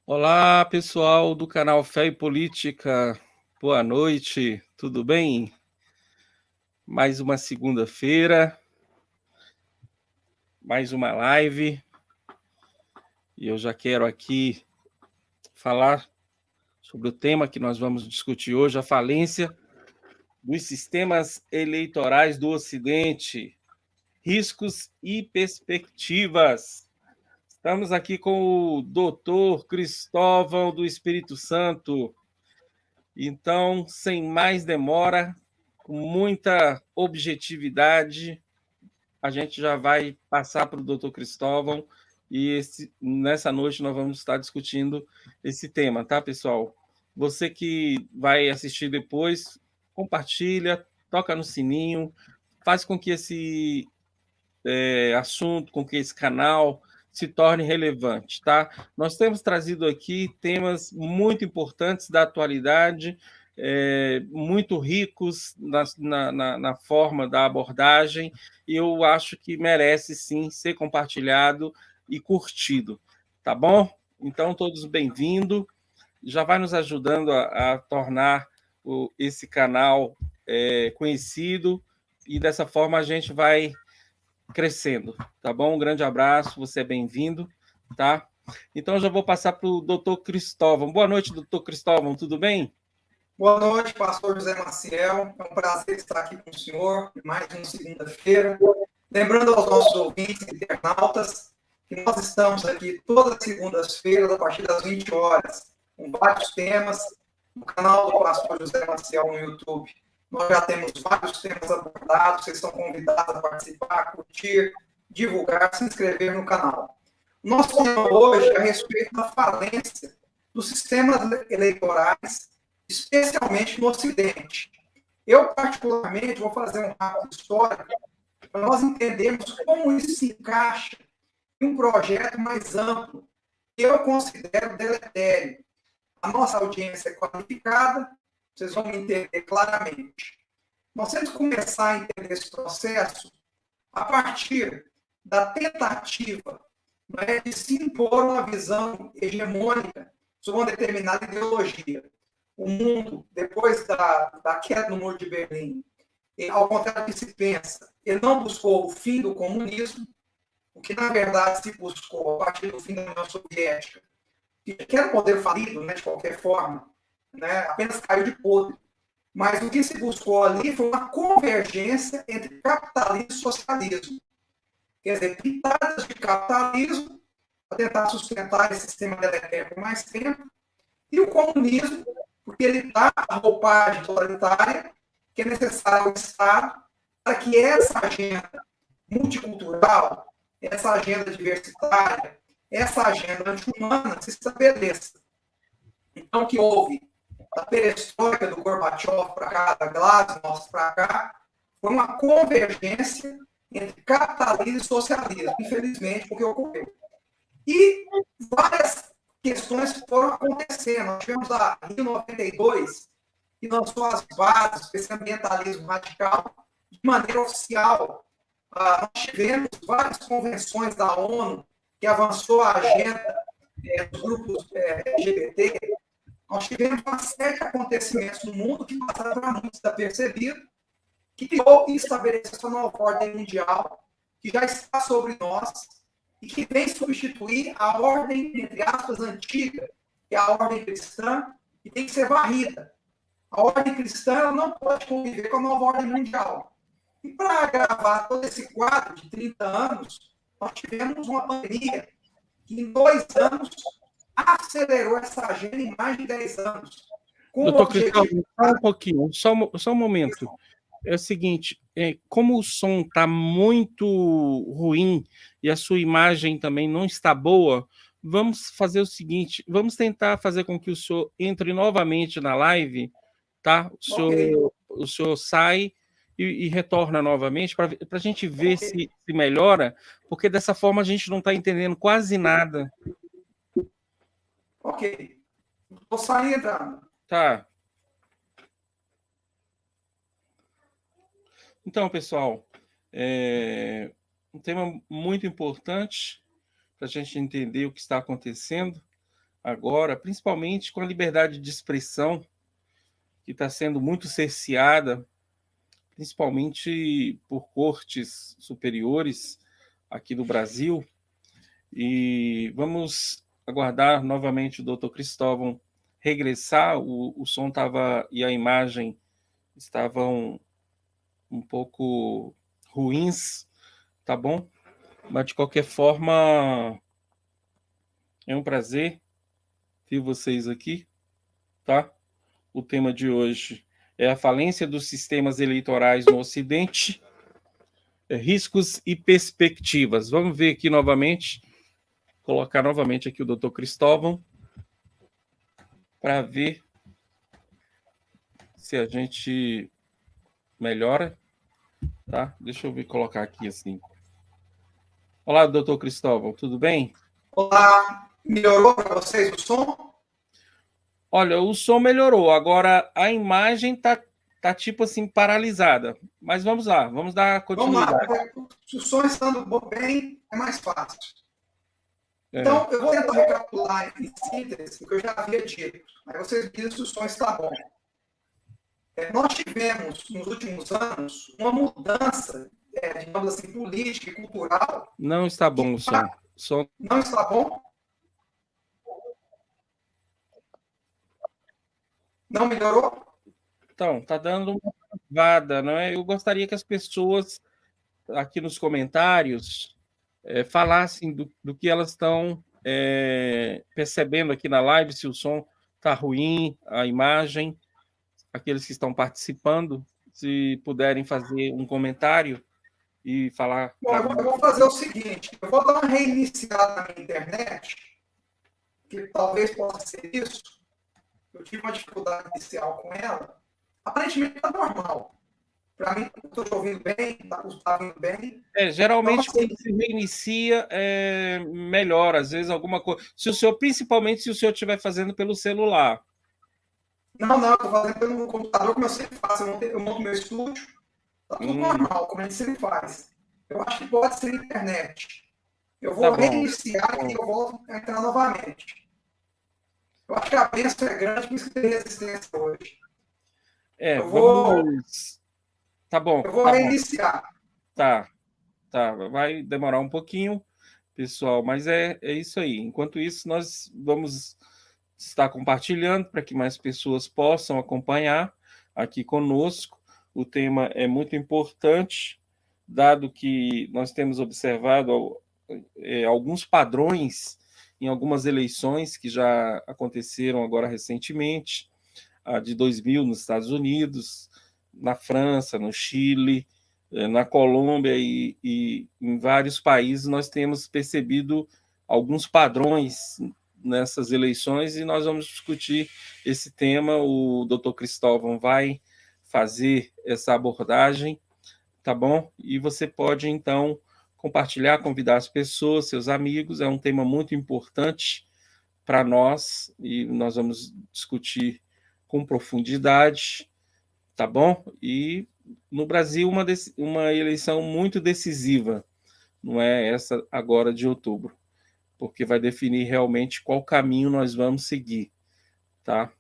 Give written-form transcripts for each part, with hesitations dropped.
Olá, pessoal do canal Fé e Política. Boa noite, tudo bem? Mais uma segunda-feira, mais uma live. E eu já quero aqui falar sobre o tema que nós vamos discutir hoje, a falência dos sistemas eleitorais do Ocidente, riscos e perspectivas. Estamos aqui com o doutor Cristóvão do Espírito Santo. Então, sem mais demora, com muita objetividade, a gente já vai passar para o doutor Cristóvão e nessa noite nós vamos estar discutindo esse tema, tá, pessoal? Você que vai assistir depois, compartilha, toca no sininho, faz com que esse assunto, com que esse canal se torne relevante, tá? Nós temos trazido aqui temas muito importantes da atualidade, muito ricos na forma da abordagem, e eu acho que merece sim ser compartilhado e curtido, tá bom? Então, todos bem-vindos, já vai nos ajudando a tornar esse canal conhecido, e dessa forma a gente vai crescendo, tá bom? Um grande abraço, você é bem-vindo, tá? Então, já vou passar para o doutor Cristóvão. Boa noite, doutor Cristóvão, tudo bem? Boa noite, pastor José Maciel. É um prazer estar aqui com o senhor, mais uma segunda-feira. Lembrando aos nossos ouvintes e internautas que nós estamos aqui todas as segundas-feiras, a partir das 20 horas, com vários temas, no canal do pastor José Maciel no YouTube. Nós já temos vários temas abordados, vocês estão convidados a participar, curtir, divulgar, se inscrever no canal. Nosso tema hoje é a respeito da falência dos sistemas eleitorais, especialmente no Ocidente. Eu, particularmente, vou fazer um rápido histórico para nós entendermos como isso se encaixa em um projeto mais amplo, que eu considero deletério. A nossa audiência é qualificada, vocês vão me entender claramente. Nós temos que começar a entender esse processo a partir da tentativa, de se impor uma visão hegemônica sobre uma determinada ideologia. O mundo, depois da queda do Muro de Berlim, ao contrário do que se pensa, ele não buscou o fim do comunismo, o que, na verdade, se buscou a partir do fim da União Soviética, que era um modelo falido, de qualquer forma, apenas caiu de podre. Mas o que se buscou ali foi uma convergência entre capitalismo e socialismo. Quer dizer, pitadas de capitalismo para tentar sustentar esse sistema deletério por mais tempo, e o comunismo, porque ele dá a roupagem totalitária que é necessária ao Estado para que essa agenda multicultural, essa agenda diversitária, essa agenda anti-humana se estabeleça. Então, o que houve da perestroika do Gorbachev para cá, da Glasnost para cá, foi uma convergência entre capitalismo e socialismo, infelizmente, porque ocorreu. E várias questões foram acontecendo. Nós tivemos a Rio 92, que lançou as bases desse ambientalismo radical de maneira oficial. Nós tivemos várias convenções da ONU que avançou a agenda dos grupos LGBT. Nós tivemos uma série de acontecimentos no mundo que passaram para muitos desapercebidos, que criou e estabeleceu essa nova ordem mundial que já está sobre nós e que vem substituir a ordem, entre aspas, antiga, que é a ordem cristã, que tem que ser varrida. A ordem cristã não pode conviver com a nova ordem mundial. E para agravar todo esse quadro de 30 anos, nós tivemos uma pandemia que em 2 anos acelerou essa agenda em mais de 10 anos. Doutor Cristóvão, só um pouquinho, só um momento. É o seguinte, como o som está muito ruim e a sua imagem também não está boa, vamos fazer o seguinte, vamos tentar fazer com que o senhor entre novamente na live, tá? O senhor sai e retorna novamente para a gente ver se melhora, porque dessa forma a gente não está entendendo quase nada. Ok. Estou saindo entrando. Tá. Então, pessoal, um tema muito importante para a gente entender o que está acontecendo agora, principalmente com a liberdade de expressão, que está sendo muito cerceada, principalmente por cortes superiores aqui no Brasil. E vamos aguardar novamente o Dr. Cristóvão regressar. O som estava e a imagem estavam um pouco ruins, tá bom? Mas de qualquer forma, é um prazer ter vocês aqui, tá? O tema de hoje é a falência dos sistemas eleitorais no Ocidente, riscos e perspectivas. Vamos ver aqui novamente, colocar novamente aqui o Dr. Cristóvão para ver se a gente melhora, tá? Deixa eu ver, colocar aqui assim. Olá, doutor Cristóvão, tudo bem? Olá, melhorou para vocês o som? Olha, o som melhorou, agora a imagem tá tipo assim paralisada. Mas vamos lá, vamos dar Vamos lá, continuidade. se o som estando bem, é mais fácil. Então, eu vou tentar recapitular em síntese o que eu já havia dito. Aí vocês dizem se o som está bom. Nós tivemos, nos últimos anos, uma mudança, digamos assim, política e cultural. Não está bom o som. Não está bom? Não melhorou? Então, tá dando uma travada, não é? Eu gostaria que as pessoas aqui nos comentários falassem do que elas estão percebendo aqui na live, se o som está ruim, a imagem, aqueles que estão participando, se puderem fazer um comentário e falar. Bom, eu vou fazer o seguinte: eu vou dar uma reiniciada na minha internet, que talvez possa ser isso. Eu tive uma dificuldade inicial com ela. Aparentemente está normal. Para mim, estou ouvindo bem, está ouvindo bem. Geralmente, quando se reinicia, melhor. Às vezes, alguma coisa. Principalmente se o senhor estiver fazendo pelo celular. Não, eu estou fazendo pelo computador, como eu sempre faço. Eu monto meu estúdio. Está tudo normal, como a gente sempre faz. Eu acho que pode ser internet. Eu vou reiniciar e eu vou entrar novamente. Eu acho que a bênção é grande, por isso que tem resistência hoje. Vamos. Tá bom. Eu vou reiniciar. Tá. Vai demorar um pouquinho, pessoal, mas é isso aí. Enquanto isso, nós vamos estar compartilhando para que mais pessoas possam acompanhar aqui conosco. O tema é muito importante, dado que nós temos observado alguns padrões em algumas eleições que já aconteceram agora recentemente, a de 2000 nos Estados Unidos, na França, no Chile, na Colômbia e em vários países nós temos percebido alguns padrões nessas eleições e nós vamos discutir esse tema. O Dr. Cristóvão vai fazer essa abordagem, tá bom? E você pode, então, compartilhar, convidar as pessoas, seus amigos. É um tema muito importante para nós e nós vamos discutir com profundidade, tá bom? E no Brasil, uma eleição muito decisiva, não é essa agora de outubro, porque vai definir realmente qual caminho nós vamos seguir, tá?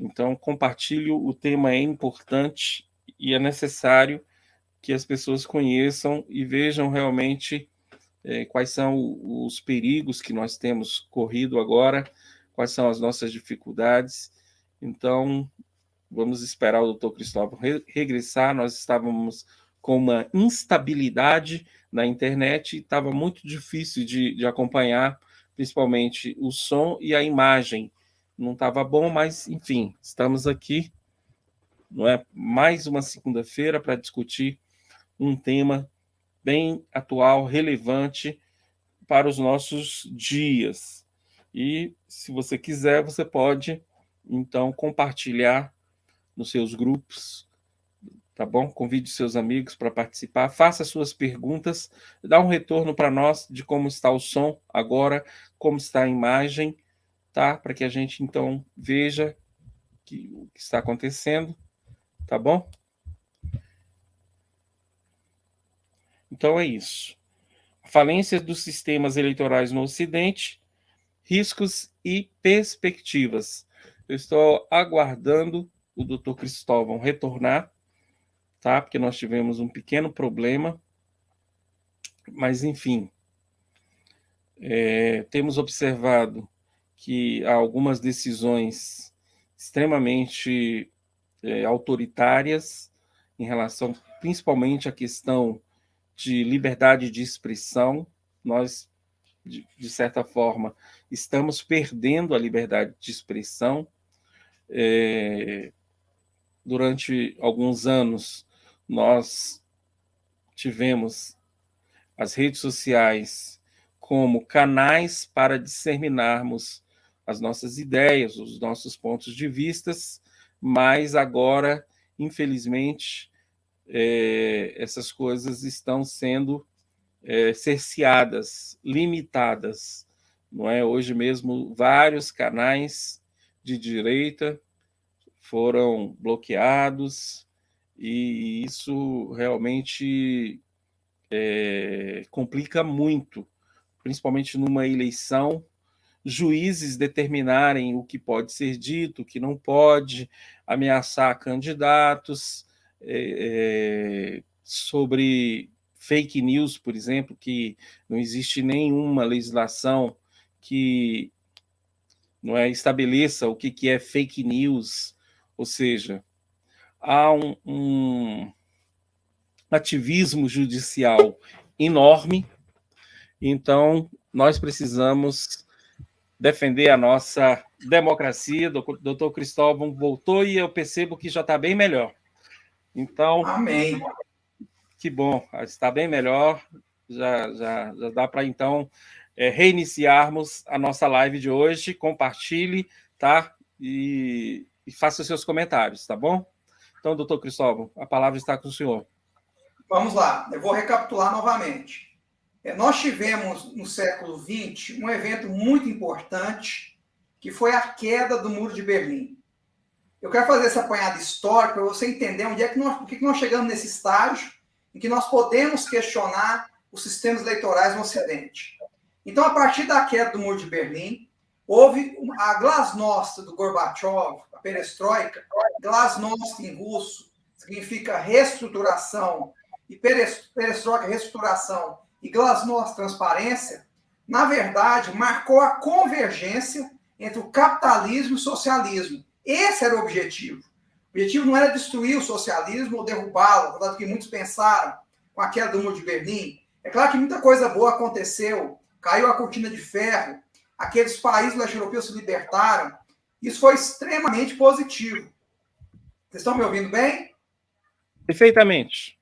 Então, compartilhe, o tema é importante e é necessário que as pessoas conheçam e vejam realmente quais são os perigos que nós temos corrido agora, quais são as nossas dificuldades. Então, vamos esperar o doutor Cristóvão regressar. Nós estávamos com uma instabilidade na internet e estava muito difícil de acompanhar, principalmente o som e a imagem. Não estava bom, mas, enfim, estamos aqui, não é? Mais uma segunda-feira para discutir um tema bem atual, relevante para os nossos dias. E, se você quiser, você pode, então, compartilhar nos seus grupos, tá bom? Convide seus amigos para participar, faça suas perguntas, dá um retorno para nós de como está o som agora, como está a imagem, tá? Para que a gente, então, veja o que está acontecendo, tá bom? Então é isso. A falência dos sistemas eleitorais no Ocidente, riscos e perspectivas. Eu estou aguardando o Dr. Cristóvão retornar, tá? Porque nós tivemos um pequeno problema, mas enfim, temos observado que há algumas decisões extremamente autoritárias em relação principalmente à questão de liberdade de expressão. Nós, de certa forma, estamos perdendo a liberdade de expressão. Durante alguns anos, nós tivemos as redes sociais como canais para disseminarmos as nossas ideias, os nossos pontos de vista, mas agora, infelizmente, essas coisas estão sendo cerceadas, limitadas. Não é? Hoje mesmo, vários canais de direita foram bloqueados, e isso realmente complica muito, principalmente numa eleição, juízes determinarem o que pode ser dito, o que não pode, ameaçar candidatos, sobre fake news, por exemplo, que não existe nenhuma legislação que estabeleça o que é fake news, ou seja, há um ativismo judicial enorme. Então, nós precisamos defender a nossa democracia. O doutor Cristóvão voltou e eu percebo que já está bem melhor. Então, amém. Que bom, está bem melhor. Já dá para, então, reiniciarmos a nossa live de hoje. Compartilhe, tá? E faça os seus comentários, tá bom? Então, doutor Cristóvão, a palavra está com o senhor. Vamos lá, eu vou recapitular novamente. Nós tivemos, no século XX, um evento muito importante, que foi a queda do Muro de Berlim. Eu quero fazer esse apanhado histórico para você entender por que nós chegamos nesse estágio em que nós podemos questionar os sistemas eleitorais no Ocidente. Então, a partir da queda do Muro de Berlim, houve a glasnost do Gorbachev, a perestroika. Glasnost em russo significa reestruturação, e perestroika, reestruturação, e glasnost, transparência, na verdade, marcou a convergência entre o capitalismo e o socialismo. Esse era o objetivo. O objetivo não era destruir o socialismo ou derrubá-lo, tanto que muitos pensaram com a queda do Muro de Berlim. É claro que muita coisa boa aconteceu, caiu a cortina de ferro, aqueles países leste europeus se libertaram. Isso foi extremamente positivo. Vocês estão me ouvindo bem? Perfeitamente.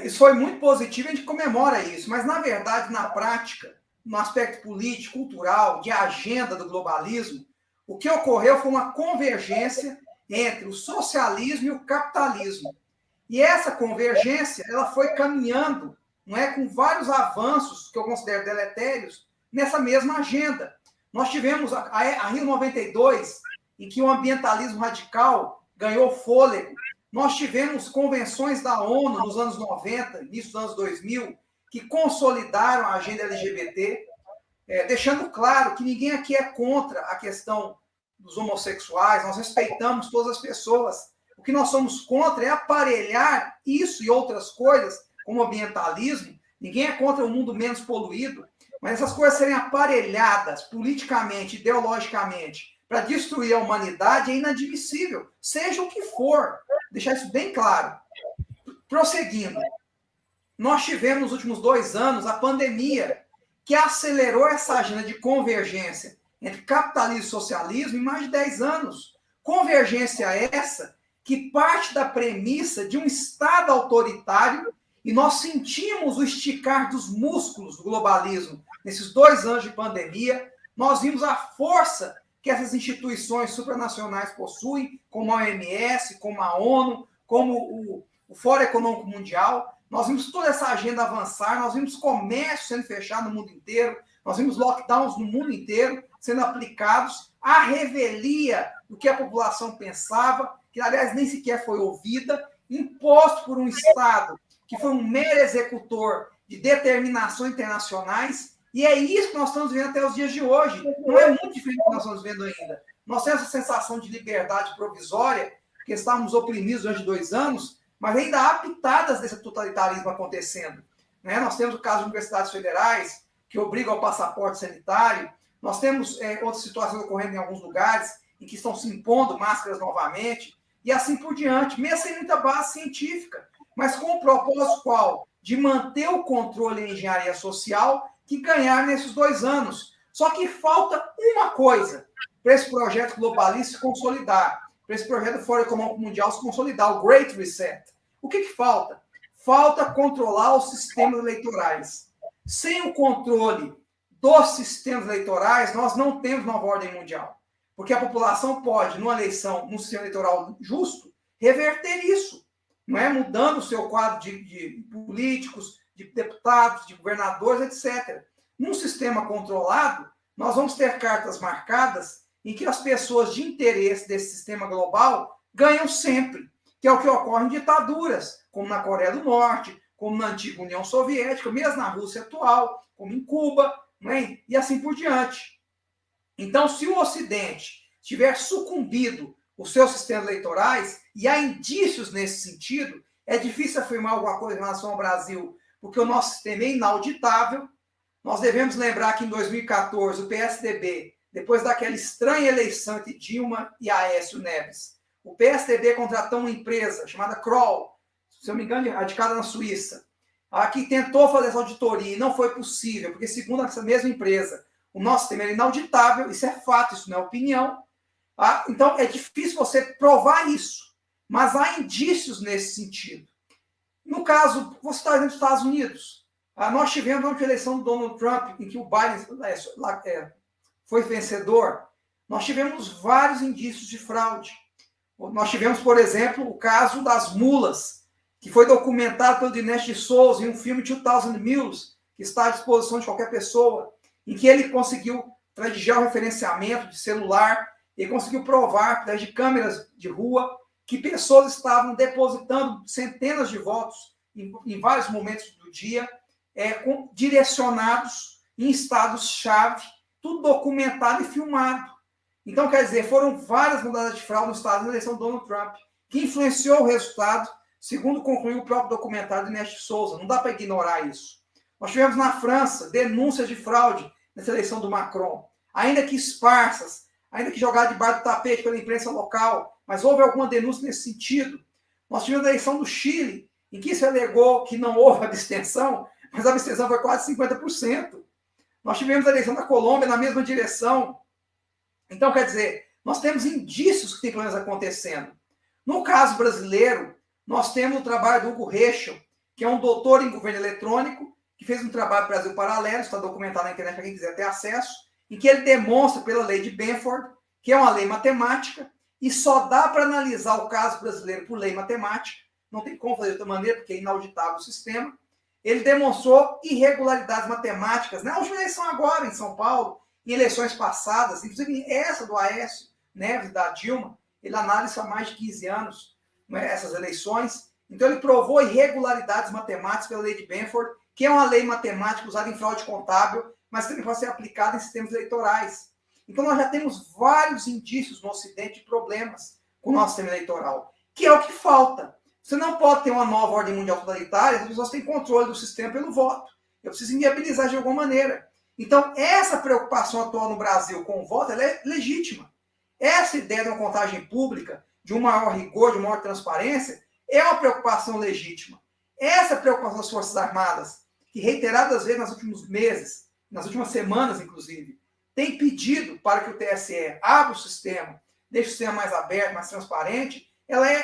Isso foi muito positivo, a gente comemora isso, mas, na verdade, na prática, no aspecto político, cultural, de agenda do globalismo, o que ocorreu foi uma convergência entre o socialismo e o capitalismo. E essa convergência, ela foi caminhando, não é, com vários avanços, que eu considero deletérios, nessa mesma agenda. Nós tivemos a Rio 92, em que o ambientalismo radical ganhou fôlego. Nós tivemos convenções da ONU nos anos 90, início dos anos 2000, que consolidaram a agenda LGBT, deixando claro que ninguém aqui é contra a questão dos homossexuais, nós respeitamos todas as pessoas. O que nós somos contra é aparelhar isso e outras coisas, como ambientalismo. Ninguém é contra um mundo menos poluído, mas essas coisas serem aparelhadas politicamente, ideologicamente, para destruir a humanidade é inadmissível, seja o que for. Deixar isso bem claro. Prosseguindo, nós tivemos nos últimos 2 anos a pandemia, que acelerou essa agenda de convergência entre capitalismo e socialismo em mais de 10 anos. Convergência essa que parte da premissa de um Estado autoritário, e nós sentimos o esticar dos músculos do globalismo nesses 2 anos de pandemia. Nós vimos a força que essas instituições supranacionais possuem, como a OMS, como a ONU, como o Fórum Econômico Mundial. Nós vimos toda essa agenda avançar, nós vimos comércio sendo fechado no mundo inteiro, nós vimos lockdowns no mundo inteiro sendo aplicados, à revelia do que a população pensava, que, aliás, nem sequer foi ouvida, imposto por um Estado que foi um mero executor de determinações internacionais E é isso que nós estamos vendo até os dias de hoje. Não é muito diferente do que nós estamos vendo ainda. Nós temos essa sensação de liberdade provisória, que estávamos oprimidos durante 2 anos, mas ainda há pitadas desse totalitarismo acontecendo. Né? Nós temos o caso de universidades federais, que obrigam ao passaporte sanitário. Nós temos outras situações ocorrendo em alguns lugares, em que estão se impondo máscaras novamente, e assim por diante, mesmo sem muita base científica, mas com o propósito qual? De manter o controle em engenharia social que ganharam nesses 2 anos. Só que falta uma coisa para esse projeto globalista se consolidar, para esse projeto do Fórum Econômico Mundial se consolidar, o Great Reset. O que falta? Falta controlar os sistemas eleitorais. Sem o controle dos sistemas eleitorais, nós não temos nova ordem mundial. Porque a população pode, numa eleição, num sistema eleitoral justo, reverter isso. Não é? Mudando o seu quadro de políticos, de deputados, de governadores, etc. Num sistema controlado, nós vamos ter cartas marcadas em que as pessoas de interesse desse sistema global ganham sempre, que é o que ocorre em ditaduras, como na Coreia do Norte, como na antiga União Soviética, mesmo na Rússia atual, como em Cuba, não é? E assim por diante. Então, se o Ocidente tiver sucumbido os seus sistemas eleitorais, e há indícios nesse sentido, é difícil afirmar alguma coisa em relação ao Brasil, porque o nosso sistema é inauditável. Nós devemos lembrar que em 2014, o PSDB, depois daquela estranha eleição entre Dilma e Aécio Neves, o PSDB contratou uma empresa chamada Kroll, se eu não me engano, radicada na Suíça, que tentou fazer essa auditoria e não foi possível, porque segundo essa mesma empresa, o nosso sistema é inauditável, isso é fato, isso não é opinião. Então, é difícil você provar isso, mas há indícios nesse sentido. No caso, vou citar o exemplo dos Estados Unidos. Nós tivemos uma eleição do Donald Trump, em que o Biden foi vencedor. Nós tivemos vários indícios de fraude. Nós tivemos, por exemplo, o caso das mulas, que foi documentado pelo Dinesh de Souza em um filme 2000 Mules, que está à disposição de qualquer pessoa, em que ele conseguiu redigir o referenciamento de celular e conseguiu provar, através de câmeras de rua, que pessoas estavam depositando centenas de votos em vários momentos do dia, direcionados em estados-chave, tudo documentado e filmado. Então, quer dizer, foram várias mudanças de fraude nos Estados Unidos na eleição do Donald Trump, que influenciou o resultado, segundo concluiu o próprio documentário de Dinesh Souza. Não dá para ignorar isso. Nós tivemos na França denúncias de fraude nessa eleição do Macron, ainda que esparsas, ainda que jogadas debaixo do tapete pela imprensa local, mas houve alguma denúncia nesse sentido. Nós tivemos a eleição do Chile, em que se alegou que não houve abstenção, mas a abstenção foi quase 50%. Nós tivemos a eleição da Colômbia na mesma direção. Então, quer dizer, nós temos indícios que tem problemas acontecendo. No caso brasileiro, nós temos o trabalho do Hugo Reschel, que é um doutor em governo eletrônico, que fez um trabalho Brasil Paralelo, está documentado na internet para quem quiser ter acesso, em que ele demonstra pela lei de Benford, que é uma lei matemática, e só dá para analisar o caso brasileiro por lei matemática, não tem como fazer de outra maneira, porque é inauditável o sistema. Ele demonstrou irregularidades matemáticas, na última eleição agora, em São Paulo, em eleições passadas, inclusive essa do Aécio Neves, da Dilma, ele analisa há mais de 15 anos, né, essas eleições. Então, ele provou irregularidades matemáticas pela lei de Benford, que é uma lei matemática usada em fraude contábil, mas também pode ser aplicada em sistemas eleitorais. Então, nós já temos vários indícios no Ocidente de problemas com o nosso sistema eleitoral, que é o que falta. Você não pode ter uma nova ordem mundial totalitária, as pessoas têm controle do sistema pelo voto. Eu preciso inviabilizar de alguma maneira. Então, essa preocupação atual no Brasil com o voto, ela é legítima. Essa ideia de uma contagem pública, de um maior rigor, de uma maior transparência, é uma preocupação legítima. Essa preocupação das Forças Armadas, que reiteradas vezes nos últimos meses, nas últimas semanas, inclusive, tem pedido para que o TSE abra o sistema, deixe o sistema mais aberto, mais transparente, ela é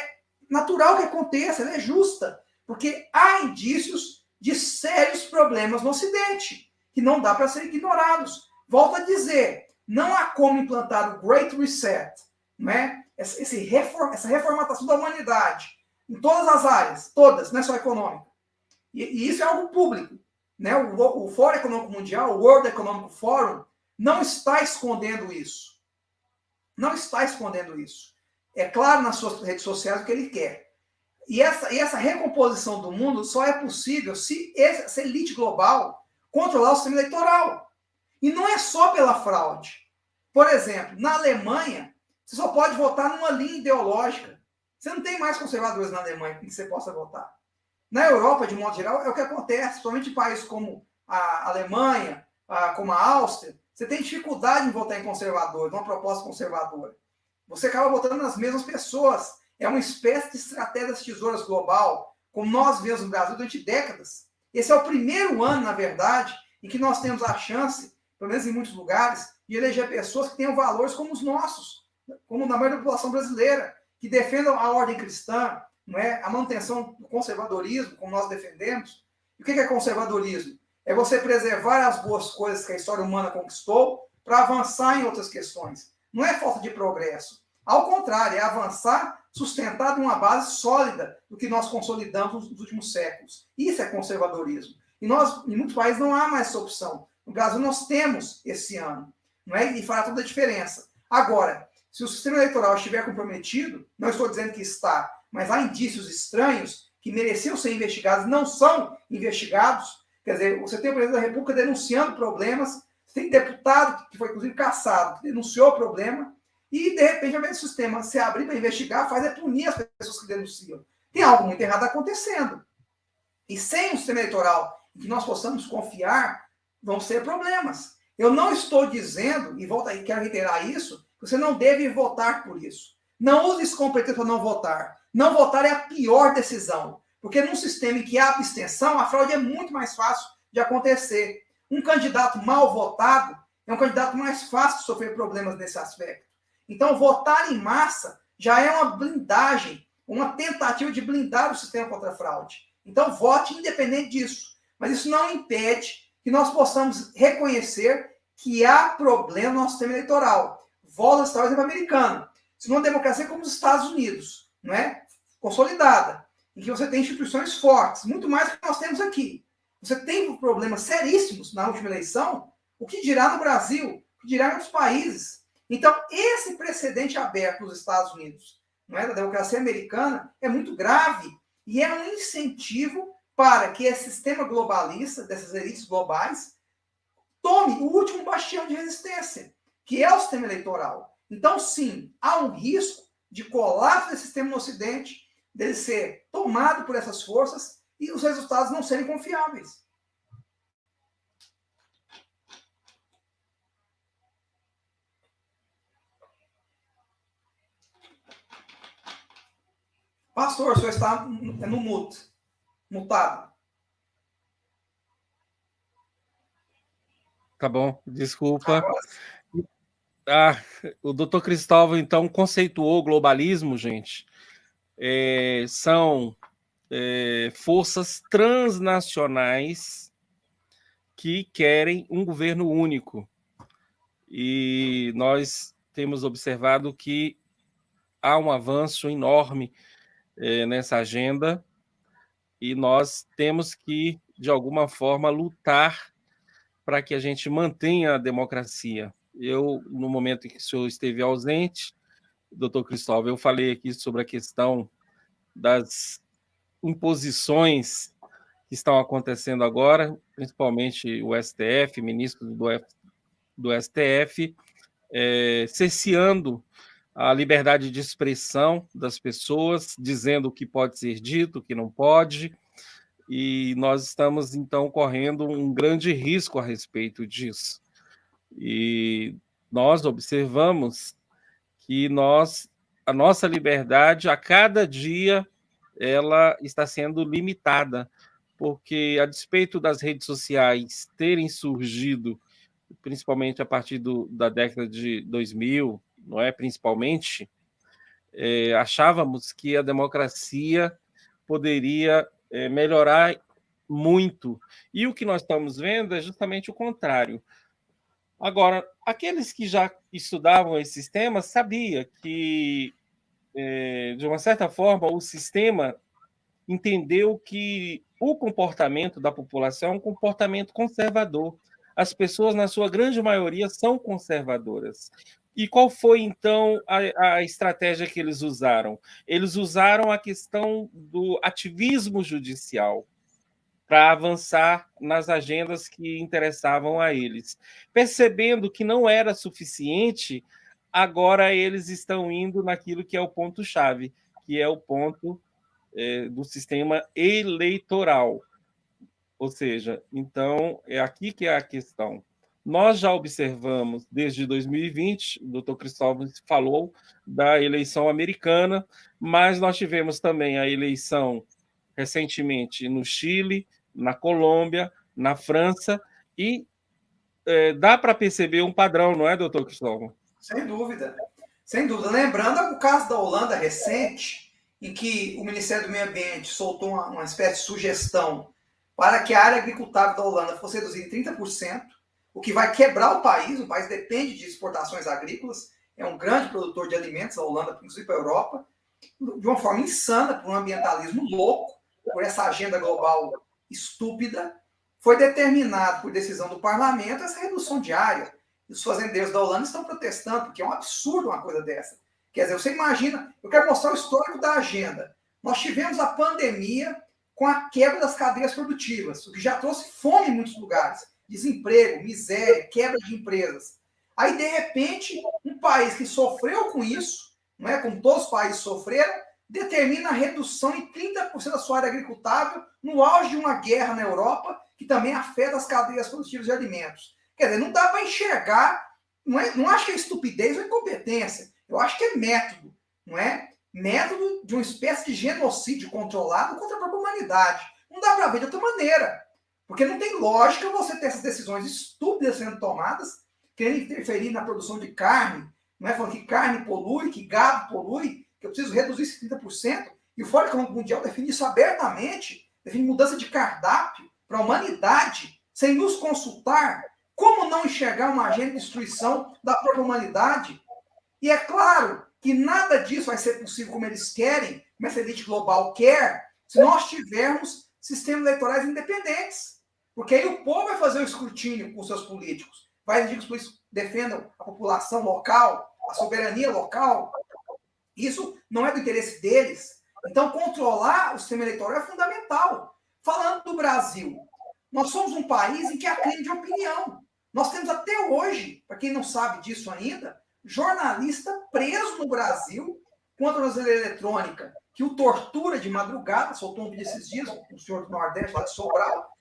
natural que aconteça, ela é justa, porque há indícios de sérios problemas no Ocidente, que não dá para ser ignorados. Volto a dizer, não há como implantar o Great Reset, né? essa reformatação da humanidade, em todas as áreas, todas, não é só econômica. E isso é algo público. Né? O Fórum Econômico Mundial, o World Economic Forum, não está escondendo isso. Não está escondendo isso. É claro nas suas redes sociais o que ele quer. E essa recomposição do mundo só é possível se essa elite global, controlar o sistema eleitoral. E não é só pela fraude. Por exemplo, na Alemanha, você só pode votar numa linha ideológica. Você não tem mais conservadores na Alemanha que você possa votar. Na Europa, de modo geral, é o que acontece, principalmente em países como a Alemanha, como a Áustria, você tem dificuldade em votar em conservador, numa proposta conservadora. Você acaba votando nas mesmas pessoas. É uma espécie de estratégia das tesouras global, como nós vemos no Brasil durante décadas. Esse é o primeiro ano, na verdade, em que nós temos a chance, pelo menos em muitos lugares, de eleger pessoas que tenham valores como os nossos, como na maioria da população brasileira, que defendam a ordem cristã, não é? A manutenção do conservadorismo, como nós defendemos. E o que é conservadorismo? É você preservar as boas coisas que a história humana conquistou para avançar em outras questões. Não é falta de progresso. Ao contrário, é avançar sustentado em uma base sólida do que nós consolidamos nos últimos séculos. Isso é conservadorismo. E nós, em muitos países, não há mais essa opção. No Brasil, nós temos esse ano. Não é? E fará toda a diferença. Agora, se o sistema eleitoral estiver comprometido, não estou dizendo que está, mas há indícios estranhos que mereciam ser investigados, não são investigados. Quer dizer, você tem o presidente da República denunciando problemas, você tem deputado que foi, inclusive, cassado, que denunciou o problema, e, de repente, ao invés do sistema se abrir para investigar, faz é punir as pessoas que denunciam. Tem algo muito errado acontecendo. E sem um sistema eleitoral em que nós possamos confiar, vão ser problemas. Eu não estou dizendo, e volto aí, quero reiterar isso, que você não deve votar por isso. Não use esse como pretexto para não votar. Não votar é a pior decisão. Porque num sistema em que há abstenção, a fraude é muito mais fácil de acontecer. Um candidato mal votado é um candidato mais fácil de sofrer problemas nesse aspecto. Então, votar em massa já é uma blindagem, uma tentativa de blindar o sistema contra a fraude. Então, vote independente disso. Mas isso não impede que nós possamos reconhecer que há problema no nosso sistema eleitoral. Volta a citar o exemplo americano. Se numa democracia como os Estados Unidos, não é? Consolidada, em que você tem instituições fortes, muito mais do que nós temos aqui. Você tem problemas seríssimos na última eleição, o que dirá no Brasil, o que dirá em outros países. Então, esse precedente aberto nos Estados Unidos, não é, da democracia americana, é muito grave e é um incentivo para que esse sistema globalista, dessas elites globais, tome o último bastião de resistência, que é o sistema eleitoral. Então, sim, há um risco de colapso desse sistema no Ocidente, dele ser tomado por essas forças e os resultados não serem confiáveis. Pastor, o senhor está no mutado. Tá bom, desculpa. O doutor Cristóvão, então, conceituou o globalismo, gente. São forças transnacionais que querem um governo único. E nós temos observado que há um avanço enorme nessa agenda e nós temos que, de alguma forma, lutar para que a gente mantenha a democracia. Eu, no momento em que o senhor esteve ausente, doutor Cristóvão, eu falei aqui sobre a questão das imposições que estão acontecendo agora, principalmente o STF, ministros do STF, cerceando a liberdade de expressão das pessoas, dizendo o que pode ser dito, o que não pode, e nós estamos, então, correndo um grande risco a respeito disso. E nós observamos que a nossa liberdade, a cada dia, ela está sendo limitada, porque, a despeito das redes sociais terem surgido, principalmente a partir da década de 2000, não é? Principalmente, achávamos que a democracia poderia melhorar muito. E o que nós estamos vendo é justamente o contrário. Agora, aqueles que já estudavam esse sistema sabiam que, de uma certa forma, o sistema entendeu que o comportamento da população é um comportamento conservador. As pessoas, na sua grande maioria, são conservadoras. E qual foi, então, a estratégia que eles usaram? Eles usaram a questão do ativismo judicial. para avançar nas agendas que interessavam a eles. Percebendo que não era suficiente, agora eles estão indo naquilo que é o ponto-chave, que é o ponto do sistema eleitoral. Ou seja, então, é aqui que é a questão. Nós já observamos, desde 2020, o doutor Cristóvão falou da eleição americana, mas nós tivemos também a eleição recentemente no Chile, na Colômbia, na França, e dá para perceber um padrão, não é, doutor Cristóvão? Sem dúvida. Sem dúvida. Lembrando o caso da Holanda recente, em que o Ministério do Meio Ambiente soltou uma espécie de sugestão para que a área agricultável da Holanda fosse reduzida em 30%, o que vai quebrar o país depende de exportações agrícolas, é um grande produtor de alimentos, a Holanda, inclusive para a Europa, de uma forma insana, por um ambientalismo louco, por essa agenda global estúpida, foi determinado por decisão do parlamento essa redução diária. E os fazendeiros da Holanda estão protestando, porque é um absurdo uma coisa dessa. Quer dizer, você imagina, eu quero mostrar o histórico da agenda. Nós tivemos a pandemia com a quebra das cadeias produtivas, o que já trouxe fome em muitos lugares, desemprego, miséria, quebra de empresas. Aí, de repente, um país que sofreu com isso, não é, como todos os países sofreram, determina a redução em 30% da sua área agricultável no auge de uma guerra na Europa, que também afeta as cadeias produtivas de alimentos. Quer dizer, não dá para enxergar, não acho que é estupidez ou incompetência, eu acho que é método, não é? Método de uma espécie de genocídio controlado contra a própria humanidade. Não dá para ver de outra maneira, porque não tem lógica você ter essas decisões estúpidas sendo tomadas, querendo interferir na produção de carne, não é? Falando que carne polui, que gado polui, que eu preciso reduzir esse 30%, e o Fórum Econômico Mundial define isso abertamente, define mudança de cardápio para a humanidade, sem nos consultar. Como não enxergar uma agenda de destruição da própria humanidade? E é claro que nada disso vai ser possível como eles querem, como essa elite global quer, se nós tivermos sistemas eleitorais independentes. Porque aí o povo vai fazer o escrutínio com os seus políticos, vai exigir que os políticos defendam a população local, a soberania local. Isso não é do interesse deles. Então, controlar o sistema eleitoral é fundamental. Falando do Brasil, nós somos um país em que há crime de opinião. Nós temos até hoje, para quem não sabe disso ainda, jornalista preso no Brasil com a tornozeleira eletrônica, que o tortura de madrugada, soltou um vídeo esses dias, o senhor do Nordeste, lá de Sobral,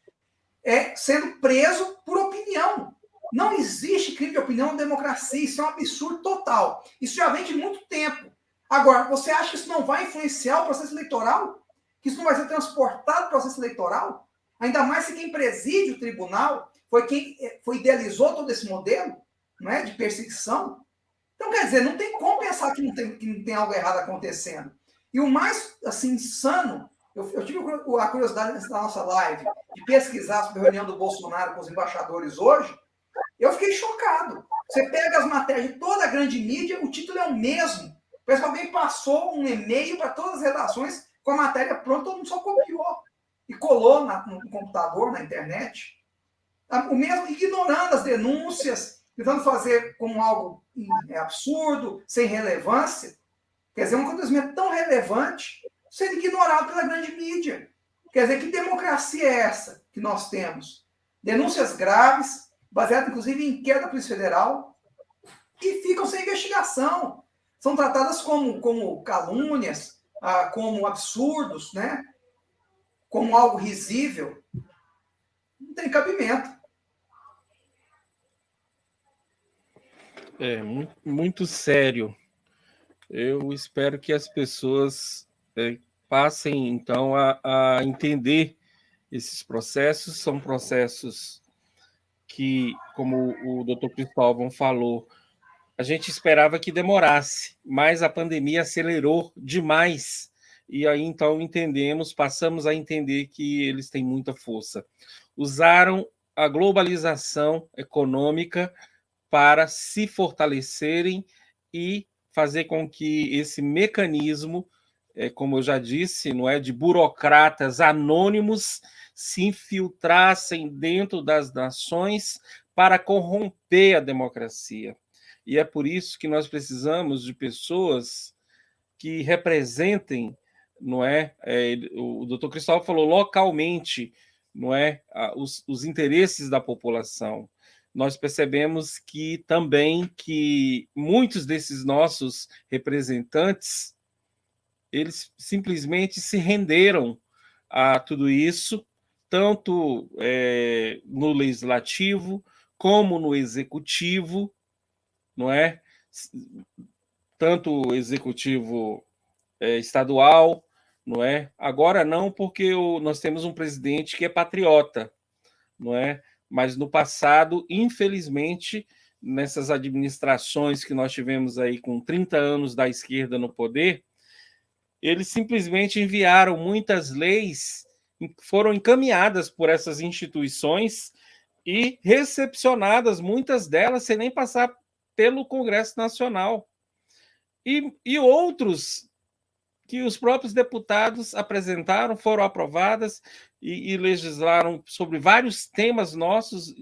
sendo preso por opinião. Não existe crime de opinião na democracia, isso é um absurdo total. Isso já vem de muito tempo. Agora, você acha que isso não vai influenciar o processo eleitoral? Que isso não vai ser transportado para o processo eleitoral? Ainda mais se quem preside o tribunal foi quem idealizou todo esse modelo, não é, de perseguição. Então, quer dizer, não tem como pensar que não tem algo errado acontecendo. E o mais, assim, insano, eu tive a curiosidade nessa nossa live de pesquisar sobre a reunião do Bolsonaro com os embaixadores hoje, eu fiquei chocado. Você pega as matérias de toda a grande mídia, o título é o mesmo. Parece que alguém passou um e-mail para todas as redações com a matéria pronta, todo mundo só copiou e colou no computador, na internet. O mesmo, ignorando as denúncias, tentando fazer como algo absurdo, sem relevância. Quer dizer, um acontecimento tão relevante sendo ignorado pela grande mídia. Quer dizer, que democracia é essa que nós temos? Denúncias graves, baseadas inclusive em queda da Polícia Federal, e ficam sem investigação. São tratadas como calúnias, como absurdos, né? Como algo risível. Não tem cabimento. É muito, muito sério. Eu espero que as pessoas passem, então, a entender esses processos. São processos que, como o doutor Cristóvão falou, a gente esperava que demorasse, mas a pandemia acelerou demais. E aí, então, passamos a entender que eles têm muita força. Usaram a globalização econômica para se fortalecerem e fazer com que esse mecanismo, como eu já disse, não é, de burocratas anônimos se infiltrassem dentro das nações para corromper a democracia. E é por isso que nós precisamos de pessoas que representem, não é? O doutor Cristóvão falou localmente, não é, os interesses da população. Nós percebemos que também que muitos desses nossos representantes, eles simplesmente se renderam a tudo isso, tanto no legislativo como no executivo, não é? Tanto o executivo estadual, não é? Agora não, porque nós temos um presidente que é patriota, não é? Mas no passado, infelizmente, nessas administrações que nós tivemos aí com 30 anos da esquerda no poder, eles simplesmente enviaram muitas leis, foram encaminhadas por essas instituições e recepcionadas, muitas delas, sem nem passar pelo Congresso Nacional. E outros que os próprios deputados apresentaram, foram aprovadas e legislaram sobre vários temas nossos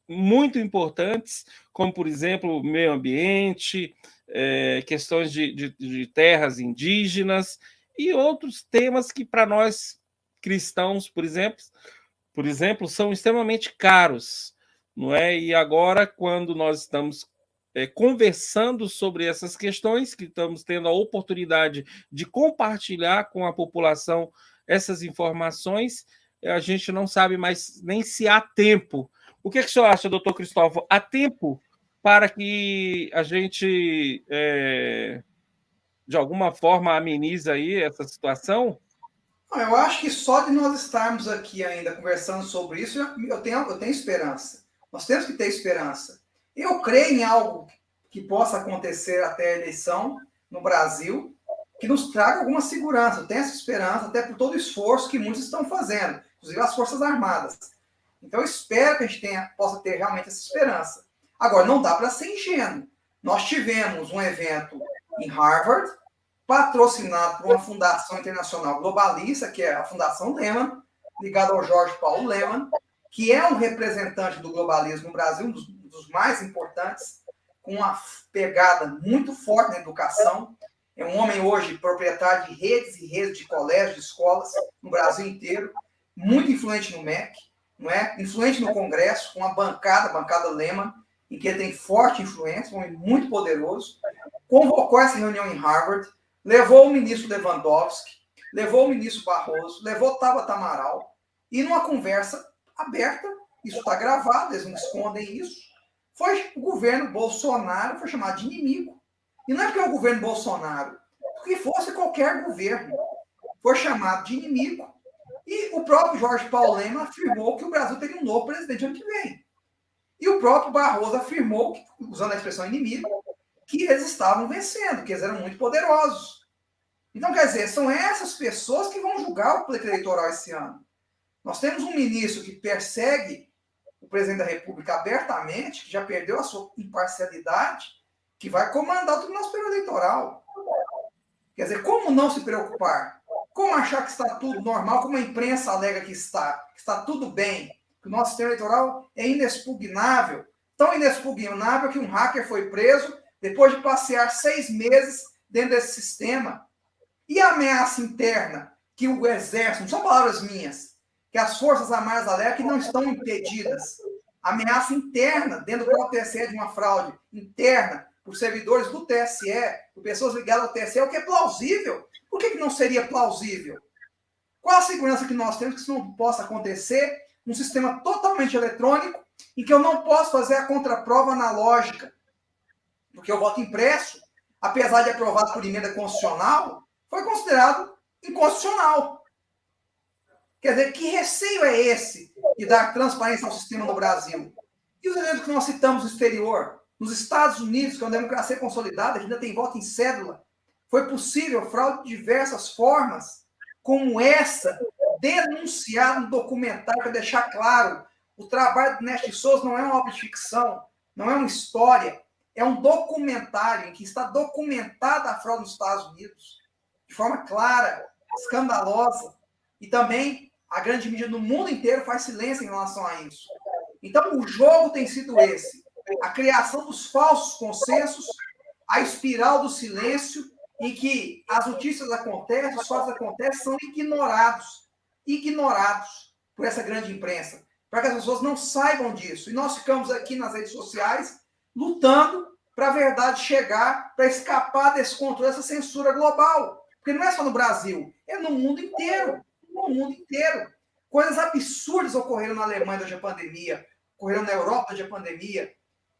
muito importantes, como, por exemplo, meio ambiente, questões de terras indígenas e outros temas que, para nós cristãos, por exemplo, são extremamente caros, não é? E agora, quando nós estamos conversando sobre essas questões, que estamos tendo a oportunidade de compartilhar com a população essas informações, a gente não sabe mais nem se há tempo. O que o senhor acha, doutor Cristóvão? Há tempo para que a gente, de alguma forma, amenize aí essa situação? Eu acho que só de nós estarmos aqui ainda conversando sobre isso, eu tenho esperança. Nós temos que ter esperança. Eu creio em algo que possa acontecer até a eleição no Brasil, que nos traga alguma segurança. Eu tenho essa esperança, até por todo o esforço que muitos estão fazendo, inclusive as Forças Armadas. Então, eu espero que a gente possa ter realmente essa esperança. Agora, não dá para ser ingênuo. Nós tivemos um evento em Harvard, patrocinado por uma fundação internacional globalista, que é a Fundação Lehman, ligada ao Jorge Paulo Lemann, que é um representante do globalismo no Brasil, um dos mais importantes, com uma pegada muito forte na educação. É um homem hoje proprietário de redes e redes de colégios, de escolas, no Brasil inteiro, muito influente no MEC, não é? Influente no Congresso, com a bancada Lehman, em que ele tem forte influência, um homem muito poderoso. Convocou essa reunião em Harvard, levou o ministro Lewandowski, levou o ministro Barroso, levou Tabata Amaral, e numa conversa aberta, isso está gravado, eles não escondem isso, o governo Bolsonaro foi chamado de inimigo. E não é porque é o governo Bolsonaro, porque fosse qualquer governo, foi chamado de inimigo. E o próprio Jorge Paulo Lemann afirmou que o Brasil teria um novo presidente ano que vem. E o próprio Barroso afirmou, usando a expressão inimigo, que eles estavam vencendo, que eles eram muito poderosos. Então, quer dizer, são essas pessoas que vão julgar o pleito eleitoral esse ano. Nós temos um ministro que persegue o presidente da República abertamente, que já perdeu a sua imparcialidade, que vai comandar o Tribunal Superior Eleitoral. Quer dizer, como não se preocupar? Como achar que está tudo normal, como a imprensa alega que está tudo bem, que o nosso sistema eleitoral é inexpugnável, tão inexpugnável que um hacker foi preso depois de passear 6 meses dentro desse sistema. E a ameaça interna que o Exército, não são palavras minhas, que as Forças Armadas alegam que não estão impedidas. A ameaça interna dentro do próprio TSE de uma fraude interna por servidores do TSE, por pessoas ligadas ao TSE, o que é plausível. Por que não seria plausível? Qual a segurança que nós temos que isso não possa acontecer num sistema totalmente eletrônico em que eu não posso fazer a contraprova analógica? Porque o voto impresso, apesar de aprovado por emenda constitucional, foi considerado inconstitucional. Quer dizer, que receio é esse de dar transparência ao sistema no Brasil? E os exemplos que nós citamos no exterior? Nos Estados Unidos, que é uma democracia consolidada, que ainda tem voto em cédula, foi possível fraude de diversas formas, como essa, denunciada no documentário, para deixar claro, o trabalho do Neste Souza não é uma obra de ficção, não é uma história, é um documentário em que está documentada a fraude nos Estados Unidos, de forma clara, escandalosa, e também a grande mídia do mundo inteiro faz silêncio em relação a isso. Então, o jogo tem sido esse, a criação dos falsos consensos, a espiral do silêncio, em que as notícias acontecem, os fatos acontecem, são ignorados. por essa grande imprensa, para que as pessoas não saibam disso. E nós ficamos aqui nas redes sociais lutando para a verdade chegar, para escapar desse controle, dessa censura global. Porque não é só no Brasil, é no mundo inteiro. No mundo inteiro. Coisas absurdas ocorreram na Alemanha durante a pandemia, ocorreram na Europa durante a pandemia,